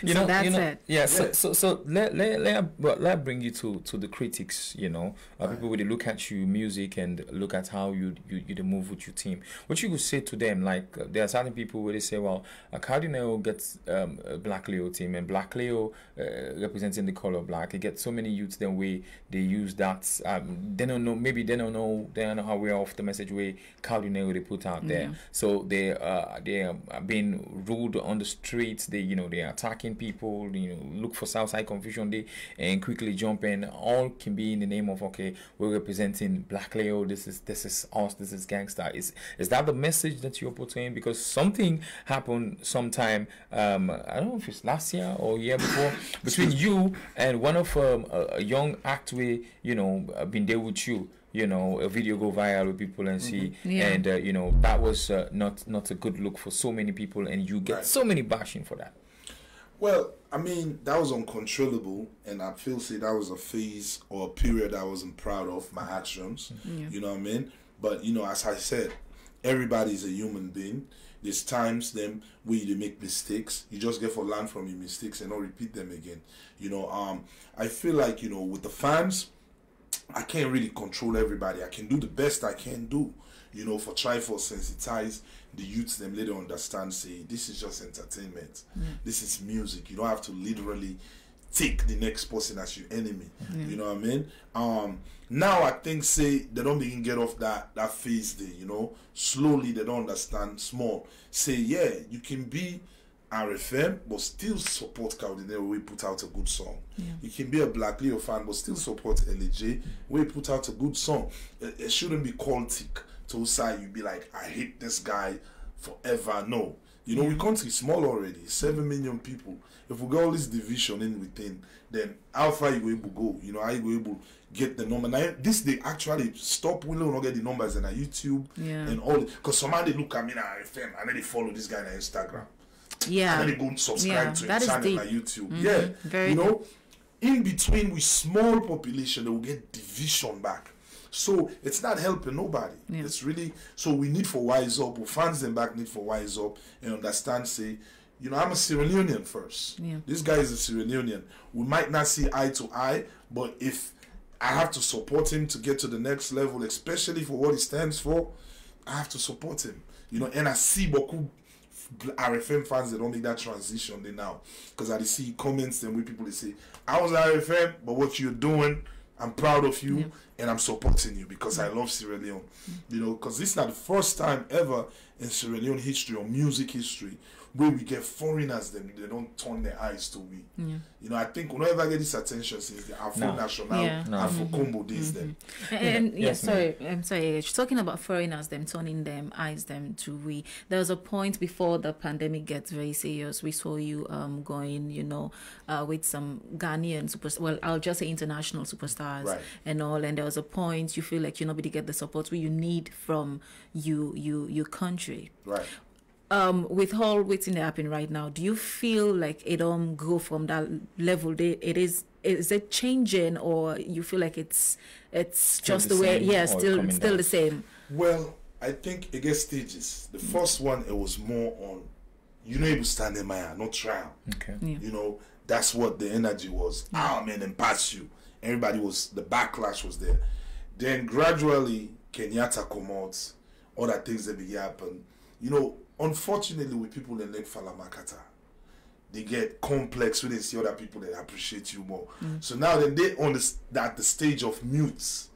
So that's it. Yeah. So let bring you to the critics. You know, people will look at you music and look at how you move with your team. What you would say to them? Like there are certain people where they say, well, Kao Denero gets a Black Leo team, and Black Leo representing the color black. It gets so many youths then way they use that. They don't know. Maybe they don't know how we're off the message way Kao Denero they put out there. Yeah. So they are being rude on the streets. They are attacking people. Look for Southside confusion day and quickly jump in. All can be in the name of, okay, we're representing Black Leo. This is us. This is gangster. Is that the message that you're portraying? Because something happened sometime. I don't know if it's last year or year before between you and one of a young actor. Been there with you. A video go viral with people and see, and that was not a good look for so many people, and you get so many bashing for that. Well, I mean, that was uncontrollable, and I feel that was a phase or a period I wasn't proud of my actions. You know what I mean? But as I said, everybody's a human being. There's times them where you make mistakes. You just get to learn from your mistakes and not repeat them again. I feel like with the fans, I can't really control everybody. I can do the best I can do, for try for sensitize the youths, them let them understand, say, this is just entertainment. This is music. You don't have to literally take the next person as your enemy. You know what I mean? Now I think, say, they don't begin get off that phase there, slowly they don't understand small. Say, yeah, you can be RFM, but still support Kao Denero. We put out a good song. You can be a Black Leo fan, but still support LJ. We put out a good song. It shouldn't be cultic to say you be like, I hate this guy forever. No, we country small already, 7 million people. If we got all this division in within, then how far you able to go? How you go able to get the number? Now, this they actually stop. We don't get the numbers on YouTube and all, because somebody look at me on RFM and then they follow this guy on Instagram. Yeah. And then they go subscribe to his channel on YouTube. Very in between with small population, they will get division back. So it's not helping nobody. It's really, so we need for wise up. We fans them back need for wise up and understand, say, I'm a Sierra Leonean first. This guy is a Sierra Leonean. We might not see eye to eye, but if I have to support him to get to the next level, especially for what he stands for, I have to support him. And I see beaucoup RFM fans, they don't make that transition they now, because I see comments and where people they say, I was RFM, but what you're doing, I'm proud of you and I'm supporting you because I love Sierra Leone. Because this is not the first time ever in Sierra Leone history or music history where we get foreigners, they don't turn their eyes to we. I think we don't ever get this attention since the Afro National, Afro Combo days then. And I'm sorry, talking about foreigners, them turning them eyes them to we. There was a point before the pandemic gets very serious. We saw you going, with some Ghanaian superstars. Well, I'll just say international superstars and all. And there was a point you feel like you're not going to get the support you need from your country. Right. with all waiting happen right now, do you feel like it don't go from that level? Is it changing, or you feel like it's just the way? Yeah, still the same. Well, I think it gets stages. The first one, it was more on, you know, able stand in my hand, not trial. Okay. Yeah. You know, that's what the energy was. Man, and pass you. Everybody the backlash was there. Then gradually, Kenyatta come out, other things that began happen. You know, unfortunately, with people in Lake Falamakata, they get complex when they see other people that appreciate you more. So now then they on the stage of mutes.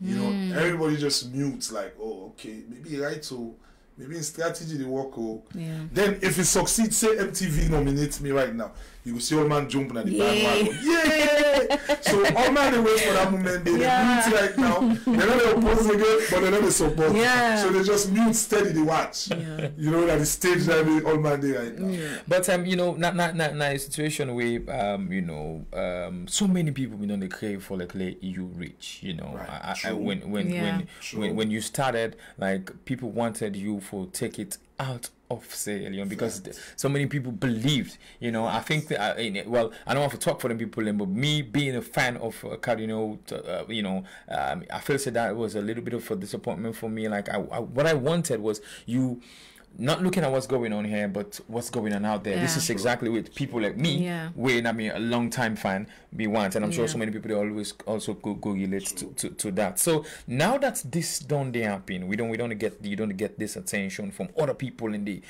You know, everybody just mutes like, oh, okay, maybe right, so maybe in strategy they work. Oh, yeah. Then if it succeeds, say MTV nominates me right now, you will see all man jumping at the bandwagon. Yeah! So all man they wait for that moment. They mute right now. They're not the oppose again, but they're not the support. Yeah. So they just mute steady. They watch. Yeah. You know that the stage that all man they right now. Yeah. But you know, not a situation where so many people they crave for like you reach. You know, when you started, like people wanted you for take it out of Sierra Leone because so many people believed, you know. I think that, well, I don't want to talk for them people, but me being a fan of Kao Denero, I feel that was a little bit of a disappointment for me. Like what I wanted was you not looking at what's going on here, but what's going on out there. This is exactly what people like me, when a long time fan, we want, and I'm sure so many people they always also go relate to that. So now that this don't happen, you don't get this attention from other people in the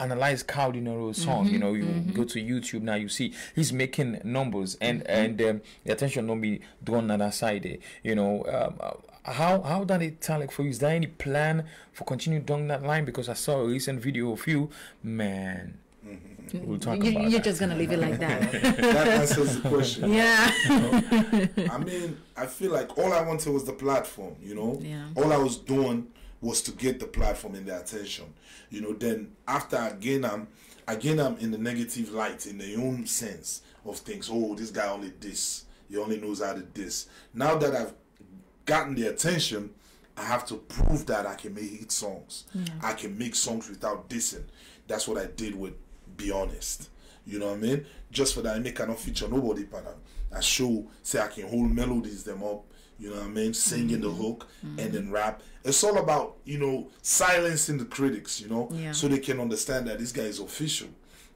analyze Kao Denero's song. You know, you go to YouTube now, you see he's making numbers, and the attention don't be drawn on that side there. You know, how did it sound like for you? Is there any plan for continuing down that line? Because I saw a recent video of you, man. We'll talk about You're just gonna leave it like that. That answers the question. Yeah. You know? I mean, I feel like all I wanted was the platform. You know, all I was doing was to get the platform and the attention. You know, then after again I'm in the negative light in the own sense of things. Oh, this guy only this. He only knows how to this. Now that I've gotten the attention, I have to prove that I can make hit songs. I can make songs without dissing. That's what I did with Be Honest. You know what I mean? Just for that, I cannot feature nobody, but I say I can hold melodies them up. You know what I mean? Singing the hook and then rap. It's all about, you know, silencing the critics, you know, so they can understand that this guy is official.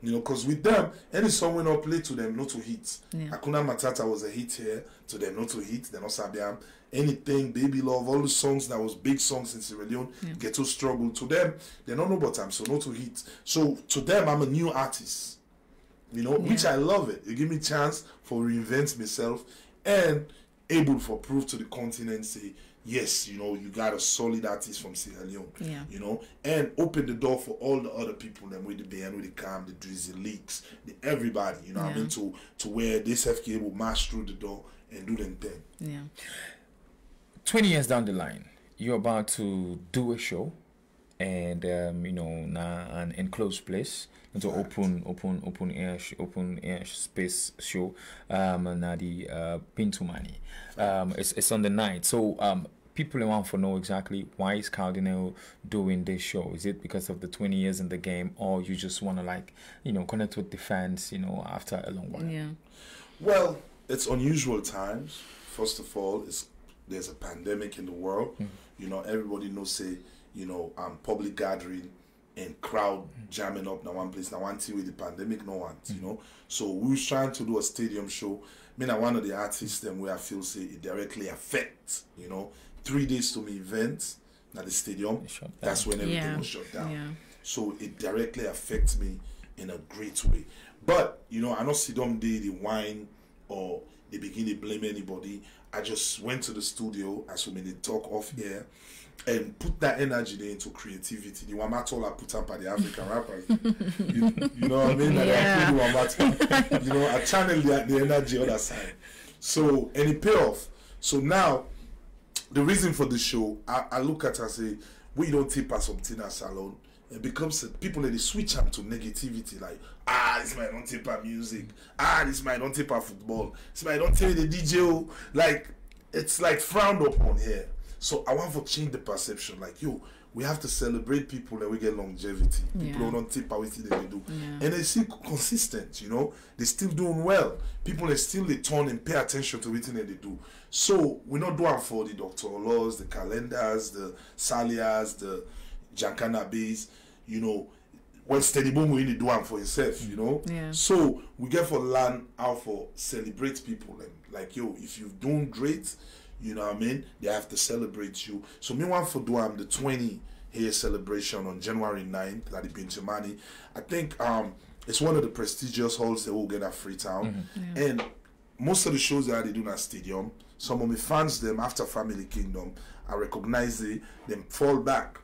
You know, because with them, any song when I play to them, not to hit. Hakuna Matata was a hit here, to them, not to hit. They're not Sabiam. Anything, Baby Love, all the songs that was big songs in Sierra Leone, Ghetto Struggle, to them, they don't know about time, so not to hit. So to them, I'm a new artist. You know, which I love it. It give me chance for reinvent myself and able for proof to the continent, say, yes, you know, you got a solid artist from Sierra Leone, you know, and open the door for all the other people, them with the band, with the Cam, the Drizzy Leaks, everybody, you know what I mean, to where this have to able to march through the door and do them thing. Yeah. 20 years down the line, you're about to do a show, and you know, now an enclosed place, into open air space show, na the Pintumani. It's on the night, so people want to know exactly why is Kao Denero doing this show. Is it because of the 20 years in the game, or you just want to, like, you know, connect with the fans, you know, after a long while? Yeah. Well, it's unusual times. First of all, there's a pandemic in the world. You know, everybody knows, say, you know, public gathering and crowd jamming up now one place, now one thing with the pandemic, no one, you know. So we was trying to do a stadium show. I mean, one of the artists them where I feel say it directly affects, you know, 3 days to me events at the stadium. That's when everything was shut down. So it directly affects me in a great way. But, you know, I don't see them the whine or they begin to blame anybody. I just went to the studio, as we made talk off here, and put that energy there into creativity. The Wamatola I put up by the African rappers. you know what I mean? You know, I channel the energy other side. So, and it pay off. So now, the reason for the show, I look at it and say, we don't tip us something at salon. It becomes people that they switch them to negativity, like, this might don't tip our music, this might don't tip our football, this might don't tell the DJ, like, it's like frowned upon here. So I want to change the perception. Like, yo, we have to celebrate people and we get longevity. People don't tip how we see they do. And they still consistent, you know. They still doing well. People they still they turn and pay attention to everything that they do. So we're not doing for the Dr. Olos, the calendars, the Salias, the Jankana Bays, you know. When Steady Boom we need do one for himself, you know. So we get for learn how for celebrate people and like, yo, if you've done great, you know what I mean, they have to celebrate you. So me want for do the 20 year celebration on January 9th at the Benjamini. I think it's one of the prestigious halls that will get at Freetown. And most of the shows that they do in a stadium, some of my fans them after Family Kingdom, I recognize them fall back.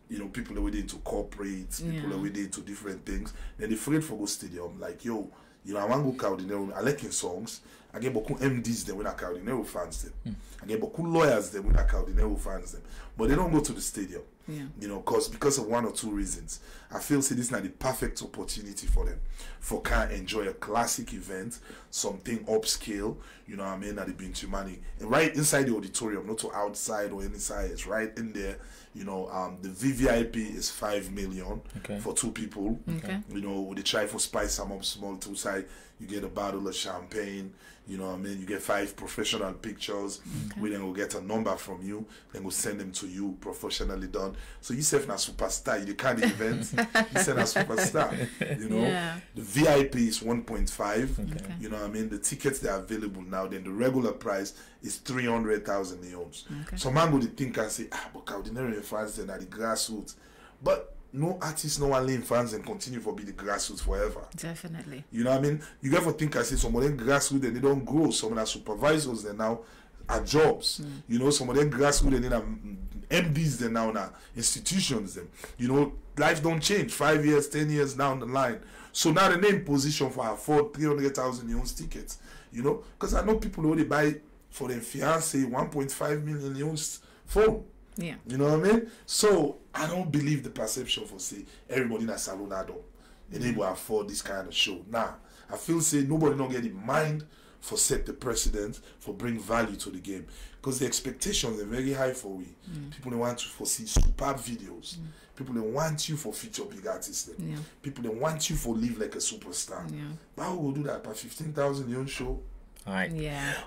You know, people that we did into corporates, people that we did into different things. Then they afraid for go stadium. Like, yo, you know, I want to go Kao Denero. I like his songs. I get beaucoup MDs them when I Kao Denero fans them. I get beaucoup lawyers them when I Kao Denero fans them. But they don't go to the stadium. You know, because of one or two reasons. I feel this is not the perfect opportunity for them. For can enjoy a classic event, something upscale, you know what I mean, at the Bintimani. And right inside the auditorium, not to outside or inside, it's right in there. You know, the VVIP is 5 million for 2 people. You know, they try for spice some up small 2 side. You get a bottle of champagne. You know what I mean? You get 5 professional pictures. We then will get a number from you. Then we'll send them to you, professionally done. So you say a superstar. You can't event. You send a superstar. You know, the VIP is 1.5. You know what I mean? The tickets that are available now. Then the regular price is 300,000 neons. So man would think and say, but Kao Denero in France then at the grassroots. But no artist, no one in France and continue for be the grassroots forever. Definitely. You know what I mean? You got to think I say some of them grassroots and they don't grow. Some of the supervisors they now are jobs. You know, some of them grassroots and then are MDs they now are institutions them. You know, life don't change. 5 years, 10 years down the line. So now they're in position for afford 300,000 neons tickets. You know, because I know people who they buy for their fiance 1.5 million neons phone. You know what I mean? So I don't believe the perception for say everybody in a salon adult and they will afford this kind of show. Nah, I feel say nobody don't get in mind for set the precedent for bring value to the game because the expectations are very high for we. People they want to for see superb videos. People they want you for feature big artists. People they want you for live like a superstar. Why would we do that by 15,000 young show? All right.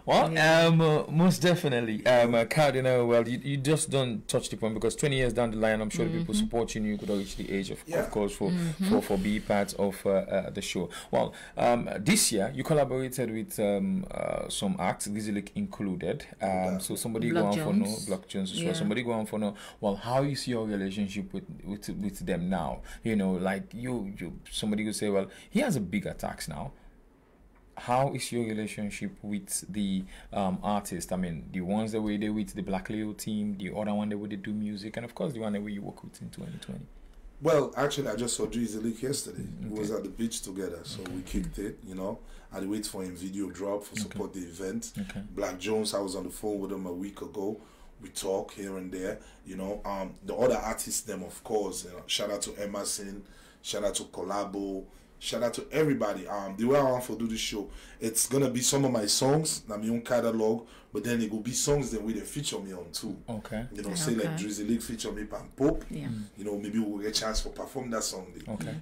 Well, most definitely. Kao Denero, well, you just don't touch the point because 20 years down the line, I'm sure the people supporting you could reach the age of course, for being part of the show. Well, this year you collaborated with some acts, Gizilic included. So somebody go on for no Block Jones as well. Somebody go on for no. Well, how is your relationship with them now? You know, like you somebody would say, well, he has a bigger tax now. How is your relationship with the artists? I mean, the ones that were there with the Black Leo team, the other one that were do music, and of course the one that you work with in 2020. Well, actually, I just saw Drizzy Leak yesterday. We was at the beach together, so we kicked it. You know, I wait for him video drop for support the event. Black Jones, I was on the phone with him a week ago. We talk here and there. You know, the other artists, them of course. You know, shout out to Emerson, shout out to Collabo. Shout out to everybody. The way I want to do the show, it's gonna be some of my songs, my own catalog, but then it will be songs that they feature me on too. You know, say like Drizzy League feature me and Pope. You know, maybe we'll get a chance to perform that song.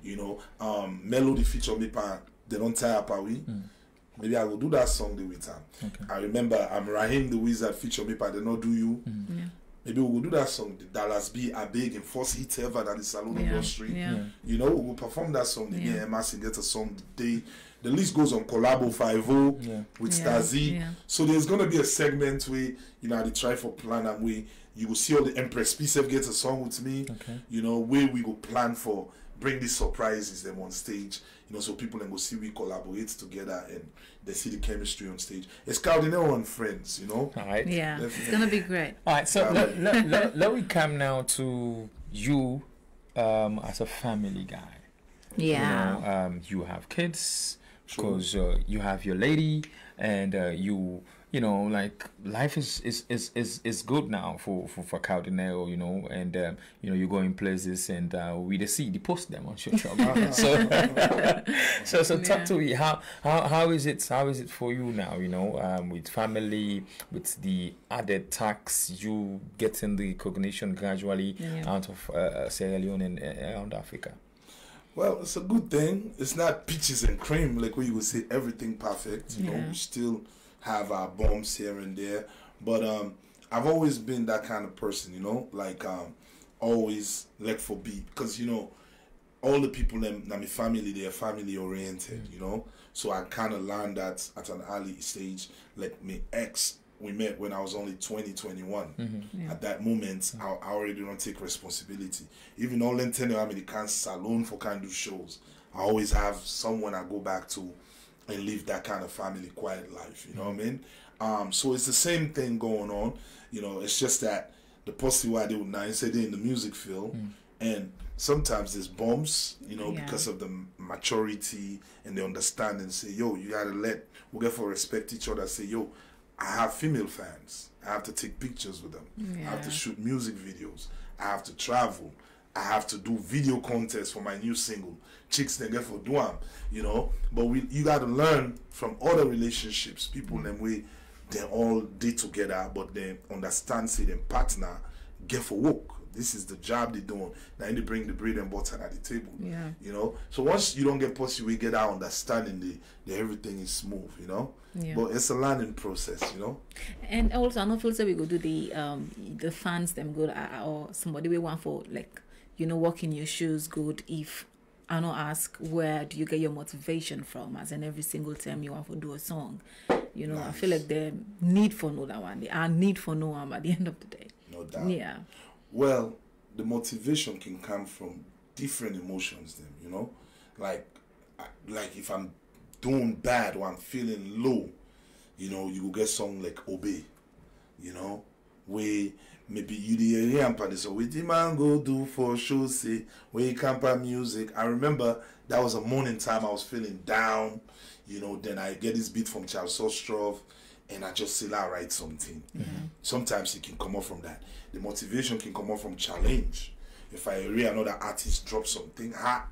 You know, Melody feature me and they don't tie up we. Maybe I will do that song with them. I remember Rahim the Wizard feature me but they not do you. Maybe we will do that song, the Dallas B are big and first hit ever that the salon industry. You know, we will perform that song. The Emerson get a song the list goes on Collabo 5-0 with Stazzy. So there's gonna be a segment where, you know, they try for plan and we you will see all the Empress PCF gets a song with me. You know, where we go plan for bring these surprises them on stage, you know, so people then go see we collaborate together and they see the chemistry on stage. It's Kao Denero and friends, you know. All right. Yeah, it's gonna be great. All right, so let me come now to you as a family guy. You know, you have kids because you have your lady and you you know, like life is good now for Kao Denero, you know, and you know, you go in places and we the see the post them on your job. So talk to me. How is it for you now? You know, with family, with the added tax, you getting the recognition gradually out of Sierra Leone and around Africa. Well, it's a good thing. It's not peaches and cream like we would say everything perfect. You know, we still have our bumps here and there, but I've always been that kind of person. You know, like always like for beat, because you know all the people in my family, they are family oriented. You know, so I kind of learned that at an early stage. Like my ex, we met when I was only 20, 21. At that moment, I already don't take responsibility. Even all in American salon for kind of shows, I always have someone I go back to and live that kind of family quiet life. You know what I mean? So it's the same thing going on. You know, it's just that the posse why they would now say they're in the music field, and sometimes there's bumps. You know, because of the maturity and the understanding. Say, yo, you gotta we get for respect each other. Say, yo, I have female fans. I have to take pictures with them. I have to shoot music videos. I have to travel. I have to do video contests for my new single. Chicks they get for Duam, you know. But you got to learn from other relationships. People them way they all did together, but they understand say them partner get for work. This is the job they doing. Now they bring the bread and butter at the table. You know. So once you don't get pussy, we get our understanding the everything is smooth. You know. But it's a learning process, you know. And also, I don't feel so we go do the fans them good or somebody we want for like, you know, walk in your shoes good. If I don't ask where do you get your motivation from, as in every single time you want to do a song, you know, I feel like they need for know that one. They are need for know one at the end of the day. No doubt. Yeah. Well, the motivation can come from different emotions. Then you know, like if I'm doing bad or I'm feeling low, you know, you will get song like Obey, you know, where maybe you the area and so with the man go do for show say where you camp music. I remember that was a morning time I was feeling down, you know, then I get this beat from Charles Ostrov and I just say I write something. Sometimes it can come up from that. The motivation can come up from challenge. If I hear another artist drop something hot,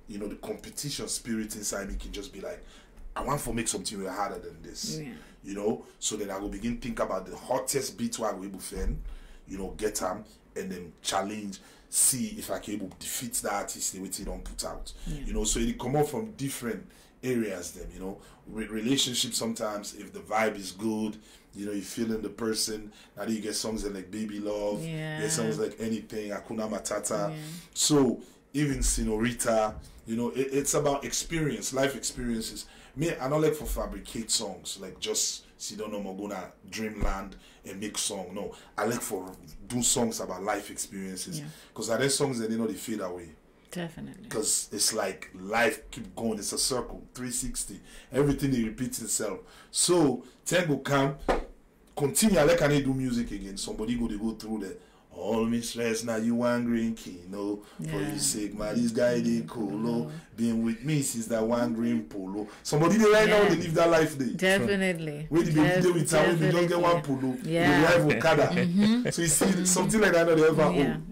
you know, the competition spirit inside me can just be like, I want to make something harder than this. You know, so then I will begin think about the hottest beat where I will defend, you know, get them and then challenge, see if I can able to defeat the artist which they don't put out. You know, so it come up from different areas then, you know. Relationships sometimes if the vibe is good, you know, you feeling the person, now you get songs like Baby Love, get songs like Anything, Hakuna Matata. So even Senorita, you know, it's about experience, life experiences. Me, I don't like for fabricate songs, like just sit down on Mogona Dreamland and make song. No, I like for do songs about life experiences, because are there songs that they know they fade away. Definitely. Because it's like life keep going. It's a circle, 360. Everything it repeats itself. So Tango come, continue. I like I do music again. Somebody they go through the all me stress now you one green key, no, for your sake, man. This guy they cool, being with me since that one green polo. Somebody they right now they live that life day. Definitely. When the baby with town, they don't get one polo. They drive Okada. So you see something like that they ever own.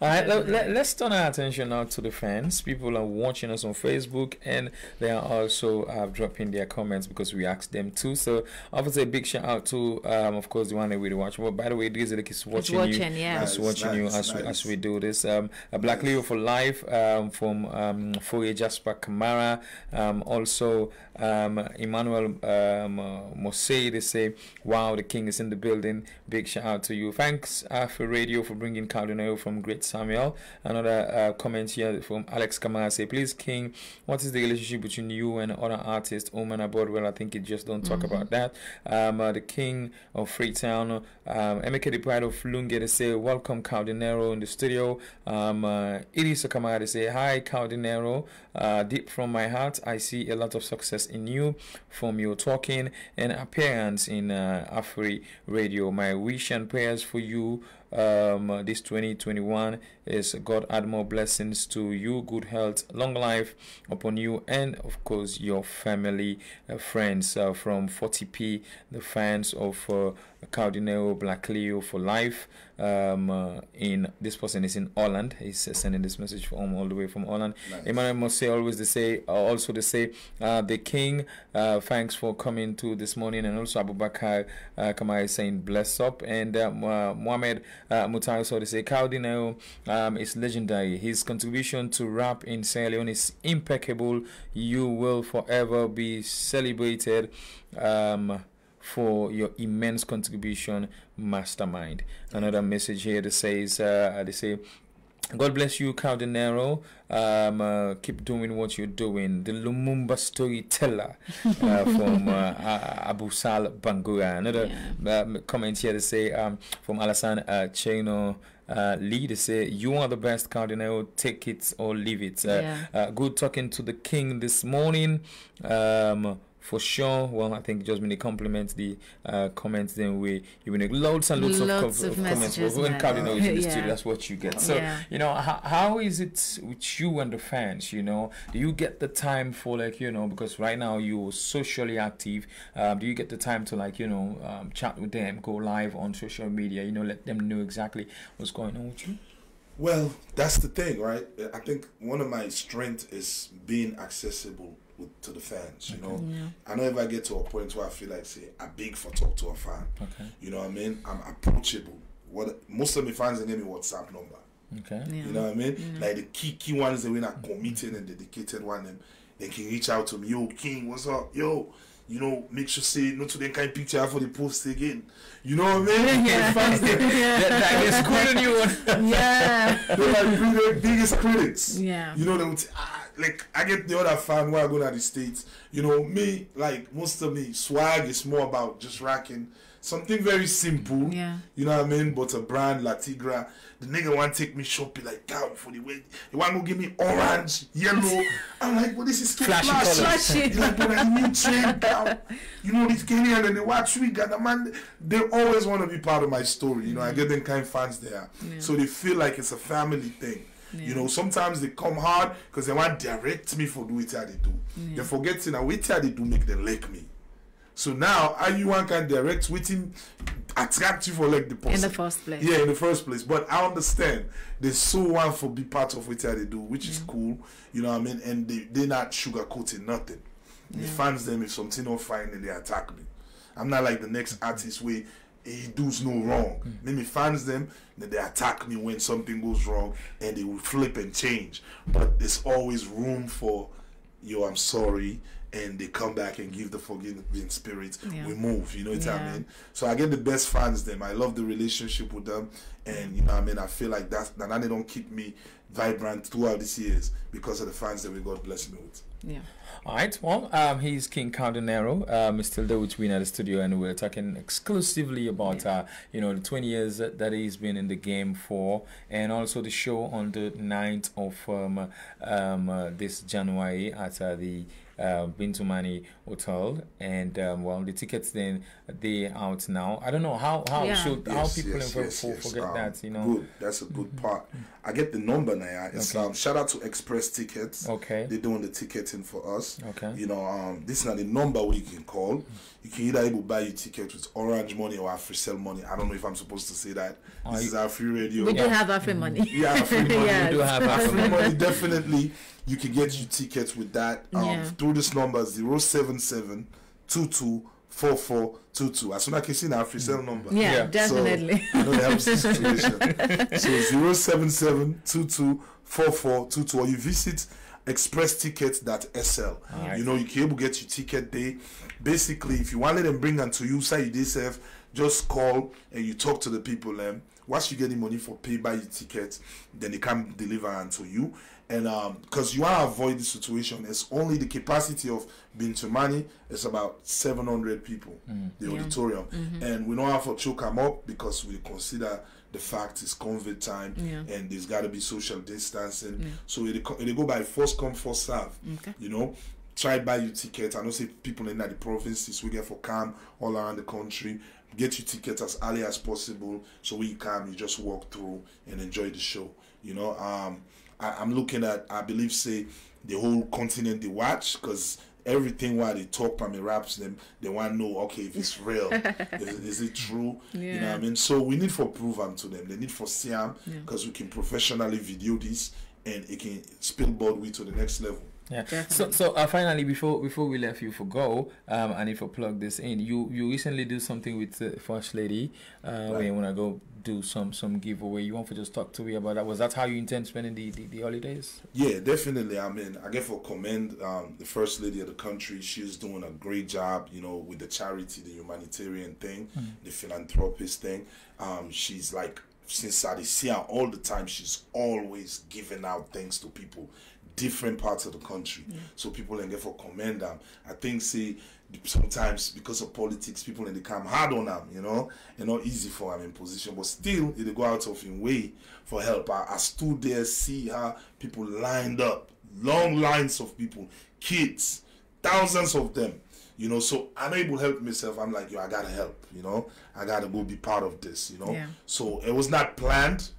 All right, let's turn our attention now to the fans. People are watching us on Facebook and they are also dropping their comments because we asked them to. So obviously a big shout out to of course the one that we watch. Well, by the way, Drizzy is watching you. As we do this. A Black Leo for life from Foye Jasper Kamara. Also Emmanuel Mose, they say, wow, the king is in the building. Big shout out to you. Thanks for radio for bringing Kao Denero from Great Samuel. Another comment here from Alex Kamara say, please king, what is the relationship between you and other artists, Oman Abroad? Well, I think it just don't talk about that. The king of Freetown, Emeka the pride of Lunge, they say, welcome Kao Denero in the studio. Idris Kamara, they say, hi Kao Denero, deep from my heart I see a lot of success in you from your talking and appearance in Afri Radio. My wish and prayers for you this 2021 is God add more blessings to you, good health, long life upon you, and of course your family, friends. From 40p, the fans of Kao Denero, Black Leo for life. In this person is in Holland. He's sending this message from all the way from Holland. Nice. Amara must say always they say the king. Thanks for coming to this morning, and also Abubakar Kamai is saying bless up, and Mohammed Mutai so they say Kao Denero is legendary. His contribution to rap in Sierra Leone is impeccable. You will forever be celebrated for your immense contribution, mastermind. Another message here that says they say God bless you, Kao Denero. Keep doing what you're doing. The Lumumba storyteller from Abu Sal Bangura. Another comment here to say from Alassane Cheno Lee, they say you are the best, Kao Denero. Take it or leave it. Good talking to the king this morning. For sure. Well, I think just when they compliment the comments, then you will loads and loads of comments. When Kao Denero is in the studio, that's what you get. So you know, how is it with you and the fans? You know, do you get the time for, like, you know, because right now you're socially active? Do you get the time to, like, you know, chat with them, go live on social media? You know, let them know exactly what's going on with you. Well, that's the thing, right? I think one of my strengths is being accessible to the fans, you know. I know if I get to a point where I feel like, say, I beg for talk to a fan, you know what I mean? I'm approachable. Most of my fans they give me WhatsApp number. You know what I mean? Like the key ones, they when are committed and dedicated one, they can reach out to me. Yo, King, what's up? Yo, you know, make sure say no to them kind of picture for the post again. You know what I mean? The fans, they're schooling you. They're like the biggest critics. You know, they would say, like, I get the other fan where I go to the States. You know, me, like, most of me, swag is more about just rocking something very simple. You know what I mean? But a brand, La Tigra, the nigga want to take me shopping, like, down for the way. He want to give me orange, yellow. I'm like, well, this is too flashy. He's like, but I need chain down. You know, this Kenyan and they watch we got the man. They always want to be part of my story. You know, I get them kind of fans there. So they feel like it's a family thing. You know, sometimes they come hard because they want to direct me for do it how they do. They forget to now wait how they do make them like me. So now anyone can direct with him, attract you for like the person. In the first place. Yeah, in the first place. But I understand they so want for be part of what they do, which is cool. You know what I mean? And they're not sugarcoating nothing. The fans them if something not fine and they attack me. I'm not like the next artist where he does no wrong. Then me fans them, then they attack me when something goes wrong and they will flip and change. But there's always room for, yo, I'm sorry, and they come back and give the forgiving spirit. We move, you know what I mean? So I get the best fans them. I love the relationship with them, and you know what I mean? I feel like that they don't keep me vibrant throughout these years because of the fans that we God bless me with. All right, well, he's King Kao Denero. He's still there with me at the studio, and we're talking exclusively about, you know, the 20 years that he's been in the game for, and also the show on the 9th of this January at the Bintumani Hotel, and well, the tickets then they're out now. I don't know how people forget that, you know. Good, that's a good part. I get the number now. It's shout out to Express Tickets. They're doing the ticketing for us. You know, this is not the number where you can call. You can either able buy your ticket with Orange money or Afri-Cell money. I don't know if I'm supposed to say that. This is Afri Radio. We do have Afri money. Yeah, Afri money. Yes. We do have Afri money. Definitely, you can get your tickets with that through this number 077 22 4422. As soon as I can see the Afri-Cell number. Yeah, definitely. So, I know that helps the situation. So 077 22 4422, or you visit expresstickets.sl. You know, you can able get your ticket there. Basically, if you want to let them bring them to you, say you yourself, just call and you talk to the people. Once you get the money for pay by your tickets, then they can deliver unto you. And because you want to avoid the situation, it's only the capacity of Bintumani is about 700 people, the auditorium. And we don't have to choke them up because we consider the fact it's COVID time and there's got to be social distancing. So they go by first come, first serve, you know. try buy your ticket. I know say people in the provinces we get for come all around the country. Get your ticket as early as possible, so when you come, you just walk through and enjoy the show. You know, I'm looking at, I believe, say the whole continent they watch, because everything while they talk from the raps, them they want to know, okay, if it's real, is it true? You know what I mean? So we need for prove them to them. They need for see them, because we can professionally video this and it can spillboard we to the next level. Yeah. So finally, before we left you for go, I need to plug this in. You recently do something with the First Lady. When you wanna go do some giveaway, you want to just talk to me about that? Was that how you intend spending the holidays? Yeah, definitely. I mean, I get for commend the First Lady of the country. She's doing a great job, you know, with the charity, the humanitarian thing, the philanthropist thing. She's like, since I see her all the time, she's always giving out things to people, different parts of the country, so people can get for commend them. I think say sometimes because of politics, people in the come hard on them, you know, and not easy for them in position, but still they go out of his way for help. I stood there, see her, people lined up, long lines of people, kids, thousands of them, you know. So I'm able to help myself. I'm like, yo, I gotta help, you know, I gotta go be part of this, you know. So it was not planned,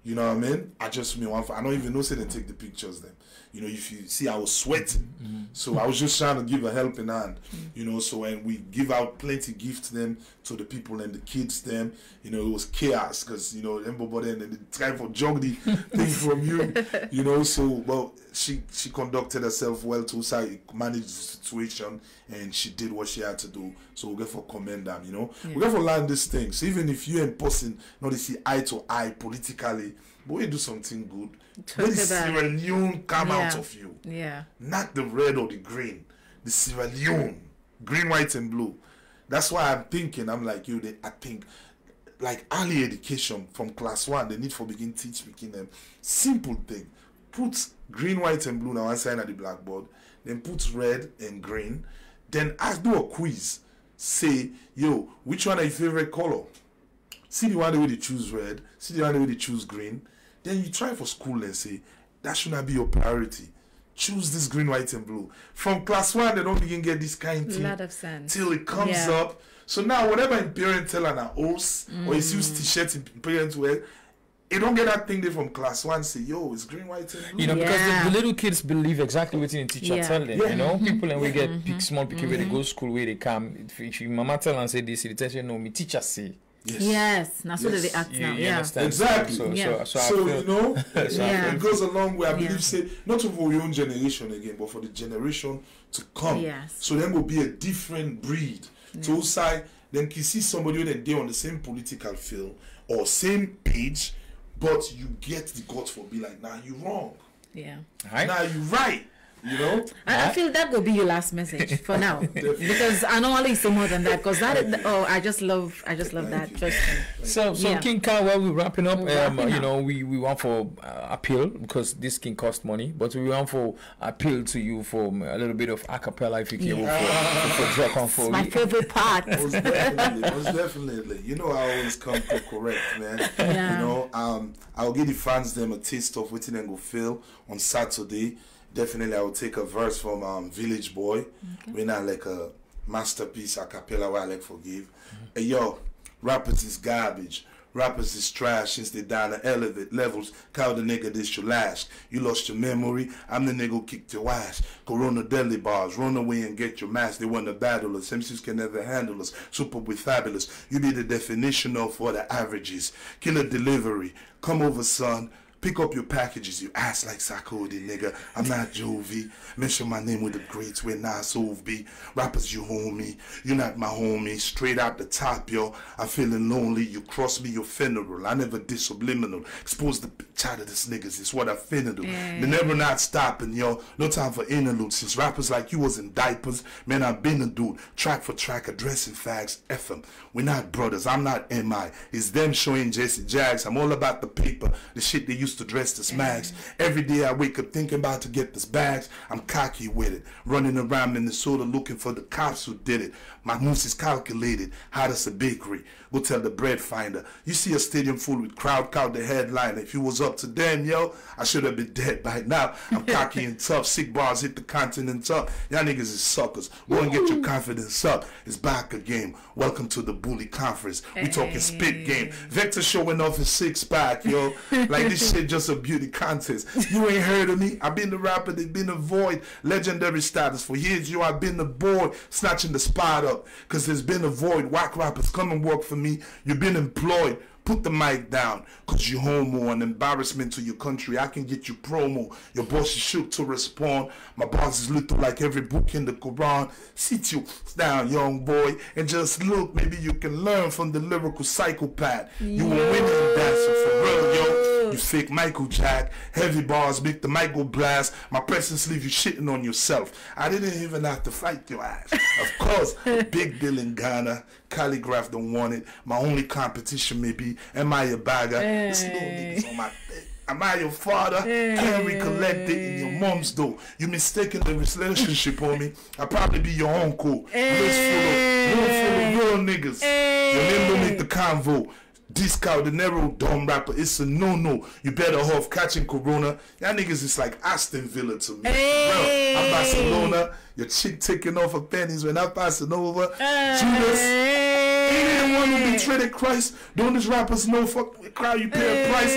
you know what I mean. I just I don't even know say they take the pictures then. You know, if you see, I was sweating. So I was just trying to give a helping hand, you know. So, and we give out plenty gifts them to the people and the kids them. You know, it was chaos because, you know, everybody and they try for jog the thing from you, you know. So, well, she conducted herself well to manage the situation, and she did what she had to do. So we get for commend them, you know. We get for learn these things. So even if you in person, not to see eye to eye politically, but we do something good. When the Sierra Leone come out of you, not the red or the green, the Sierra Leone, green, white, and blue. That's why I'm thinking. I'm like, yo, I think like early education from class 1, they need for begin teaching them simple thing. Put green, white, and blue on one side of the blackboard. Then put red and green. Then do a quiz. Say, yo, which one is your favorite color? See the one way they choose red. See the one way they choose green. Then you try for school and say, that should not be your priority. Choose this green, white, and blue. From class 1, they don't begin get this kind of thing. A lot of sense. Till it comes up. So now, whatever in parent tell an host, or it's use t-shirts in parents wear, they don't get that thing there from class 1 say, yo, it's green, white, and blue. You know, because the little kids believe exactly what the teacher tell them, you know. People and we get small people where they go to school, where they come. If your mama tell and say this, the teacher know me, teacher say. Yes, that's what they act now. Exactly. So you know, it goes a long way. I believe, say, not for your own generation again, but for the generation to come. So then will be a different breed. So side, then you see somebody when they're on the same political field or same page, but you get the guts for be like, nah, you wrong. Nah, you right. You know, I feel that will be your last message for now, because I know it's more than that. Because I just love that. So King Kao, while we're wrapping up, you know, we want for appeal, because this can cost money, but we want for appeal to you for a little bit of acapella if you can for drop on for my favorite part. Most definitely. You know, I always come to correct, man. You know, I'll give the fans them a taste of what they go feel on Saturday. Definitely, I will take a verse from Village Boy. We're not like a masterpiece a cappella where I like forgive. Hey, yo, rappers is garbage. Rappers is trash since they down to elevate levels. Call the nigga this your last. You lost your memory. I'm the nigga who kicked your ass. Corona deli bars. Run away and get your mask. They want to battle us. MCs can never handle us. Super with fabulous. You be the definition of what the averages. Killer delivery. Come over, son. Pick up your packages, you ass like Sarkodie, nigga. I'm not Jovi. Mention my name with the greats where Nasov be. Rappers, you homie. You're not my homie. Straight out the top, yo. I'm feeling lonely. You cross me, your funeral. I never did subliminal. Expose the bitch out of this niggas. It's what I finna do. They never not stopping, yo. No time for interlude. Since rappers like you was in diapers, man, I've been a dude. Track for track, addressing facts. F them. We're not brothers. I'm not MI. It's them showing Jesse Jags. I'm all about the paper. The shit they used used to dress the smacks. Every day I wake up thinking about to get this bags. I'm cocky with it. Running around Minnesota looking for the cops who did it. My moves is calculated. Hot as a bakery. Go tell the bread finder. You see a stadium full with crowd, count the headliner. If you was up to them, yo, I should have been dead by now. I'm cocky and tough. Sick bars hit the continent up. Y'all niggas is suckers. Go and get your confidence up. It's back again. Welcome to the bully conference. We talking spit game. Vector showing off his six-pack, yo. Like this shit just a beauty contest. You ain't heard of me. I've been the rapper that been a void. Legendary status. For years, yo, I've been the boy. Snatching the spot up. Cause there's been a void. Whack rappers come and work for me. You've been employed. Put the mic down, cause you homo, an embarrassment to your country. I can get you promo. Your boss is shook to respond. My boss is little like every book in the Quran. Sit you down, young boy, and just look. Maybe you can learn from the lyrical psychopath. You a winning dancer for real, yo. You fake Michael Jack. Heavy bars make the mic go blast. My presence leave you shitting on yourself. I didn't even have to fight your ass. Of course, big deal in Ghana. Calligraph don't want it. My only competition may be, am I a bagger? This little niggas on my dick. Am I your father? Can't recollect it in your mom's though. You mistaken the relationship on me. I'll probably be your uncle. List full of real niggas. Your name don't make the convo. This Kao Denero, dumb rapper, it's a no-no. You better off catching Corona. Y'all niggas is like Aston Villa to me. Bro, I'm Barcelona. Your chick taking off her panties when I'm passing over. Judas, ain't the one who betrayed Christ. Don't these rappers know fuck with crowd you pay a price?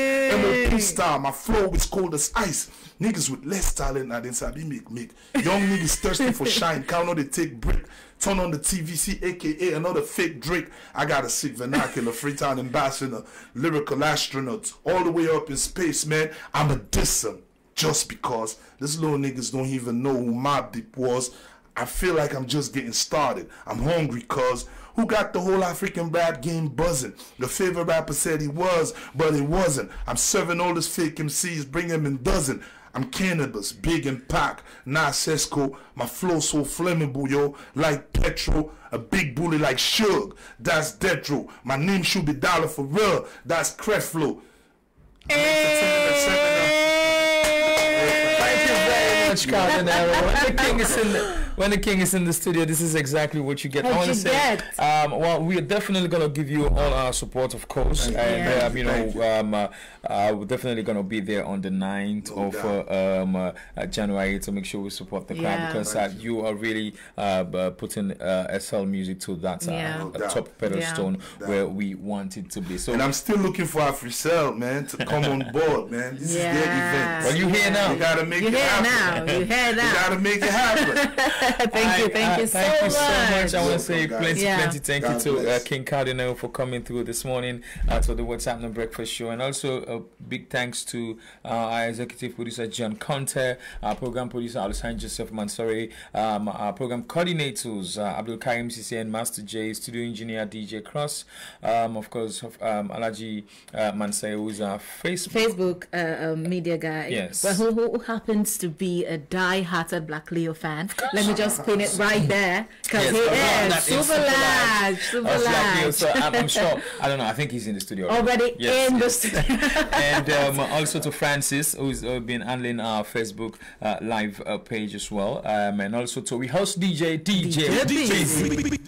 MOP style, my flow is cold as ice. Niggas with less talent than inside me make. Young niggas thirsty for shine. Count on they take brick. Turn on the TVC, aka another fake Drake. I got a sick vernacular, Freetown ambassador, lyrical astronaut, all the way up in space, man. I'm a disser just because this little niggas don't even know who Mobb Deep was. I feel like I'm just getting started. I'm hungry, cuz who got the whole African rap game buzzing? Your favorite rapper said he was, but it wasn't. I'm serving all this fake MCs, bring them in dozen. I'm cannabis, big in pack, not Sesco. My flow so flammable, yo, like petrol. A big bully like Suge, that's death row. My name should be dollar for real, that's Creflo. Thank you very much, Kao Denero. When the king is in the studio, this is exactly what you get. I want to say, well, we are definitely gonna give you all our support, of course, and we're definitely gonna be there on the 9th of January to make sure we support the crowd because you are really putting SL music to that top pedestal where we want it to be. So, and I'm still looking for AfriCell, man, to come on board, man. This is their event. Well, you here now. You gotta make it happen. You hear now. You gotta make it happen. Thank you so much. I want to say plenty thank you to King Kao Denero for coming through this morning to the What's Happening Breakfast Show, and also a big thanks to our executive producer John Conte, our program producer Alessandro Joseph Mansori, our program coordinators Abdul Karim Sisi and Master J, studio engineer DJ Cross, of course Alaji Mansai, who's our Facebook media guy, yes, but who happens to be a die-hearted Black Leo fan. Let me just pin it right there because he is super large. So I'm sure, I don't know, I think he's in the studio already. In the studio. And also to Francis, who's been handling our Facebook live page as well, and also to we host DJ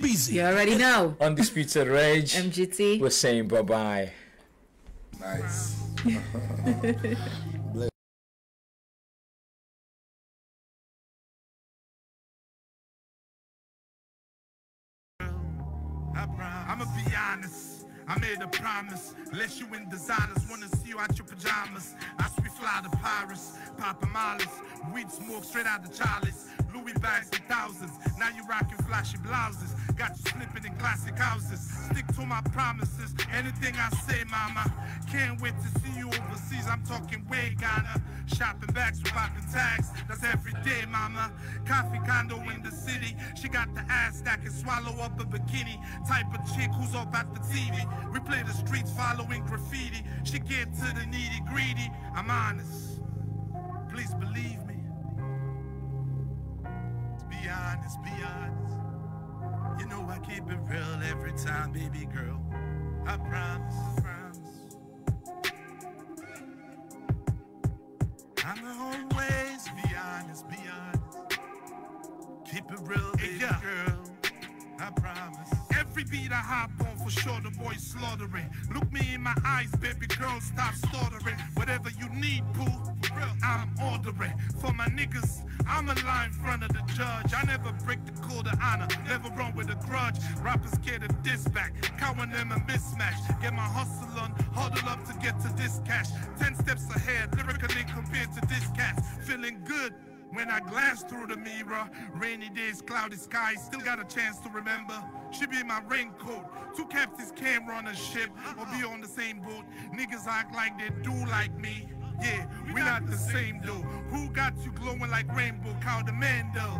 Busy. You already know. Undisputed Rage. MGT. We're saying bye-bye. Nice. I'ma be honest, I made a promise. Unless you in designers, wanna see you out your pajamas. As we fly to Paris, Papa Mollis, weed smoke straight out the chalice. Louis bags in thousands, now you rocking flashy blouses. Got you slipping in classic houses. Stick to my promises, anything I say, mama. Can't wait to see you overseas, I'm talking way Ghana. Shopping bags with popping tags, that's every day, mama. Coffee condo in the city, she got the ass that can swallow up a bikini. Type of chick who's up at the TV. We play the streets following graffiti. She get to the needy greedy. I'm honest, please believe me. Be honest, be honest. You know I keep it real every time, baby girl. I promise, promise. I'ma always be honest, be honest. Keep it real, baby girl, I promise. Every beat I hop on, for sure the boy slaughtering. Look me in my eyes, baby girl, stop slaughtering. Whatever you need, boo, for real, I'm ordering. For my niggas, I'm a lie in front of the judge. I never break the code of honor, never run with a grudge. Rappers scared of this back, counting them a mismatch. Get my hustle on, huddle up to get to this cash. 10 steps ahead, lyrically compared to this cat. Feeling good when I glance through the mirror. Rainy days, cloudy skies, still got a chance to remember. She be my raincoat. Two captains can't run a ship or be on the same boat. Niggas act like they do like me. Yeah, we not the same though. Who got you glowing like rainbow? Kao Denero.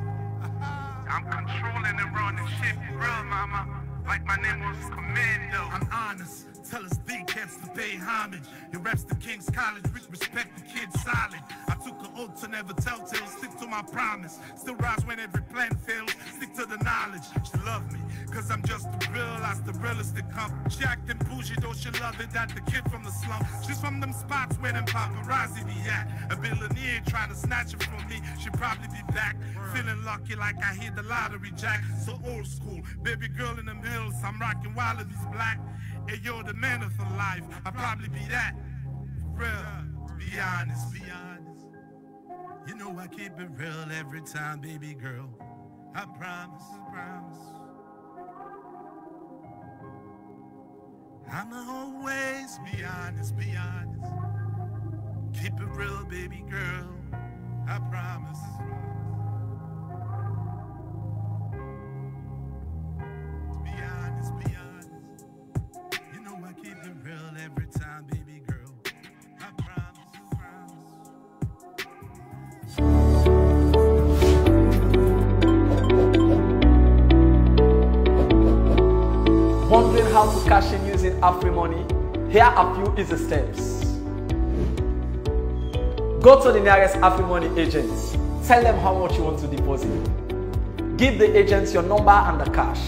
I'm controlling and running shit, real mama. Like my name was Commando. I'm honest. Tell us big cats to pay homage. Your reps the King's College, respect the kid solid. I took an oath to never tell tales, stick to my promise. Still rise when every plan fails, stick to the knowledge. She love me, cause I'm just the real, that's the realest that come. She acting bougie, though she love it, that the kid from the slum. She's from them spots where them paparazzi be at. A billionaire trying to snatch it from me, she'll probably be back. Feeling lucky like I hit the lottery jack. So old school, baby girl in the hills, I'm rocking Wallabies black. Hey yo, the man of life, I'll probably be that. For real, be honest, be honest. You know I keep it real every time, baby girl. I promise, I promise. I'ma always be honest, be honest. Keep it real, baby girl. I promise. Be honest, be honest. You know I keep it real every time, baby girl. I promise, I promise. Wondering how to cash in using AfriMoney? Here are a few easy steps. Go to the nearest AfriMoney agent. Tell them how much you want to deposit. Give the agent your number and the cash.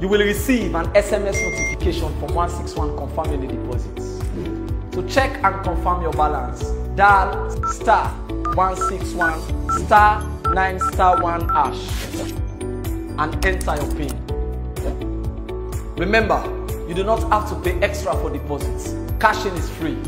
You will receive an SMS notification from 161 confirming the deposits. To check and confirm your balance, dial *161 *9*1# and enter your PIN. Remember, you do not have to pay extra for deposits. Cashing is free.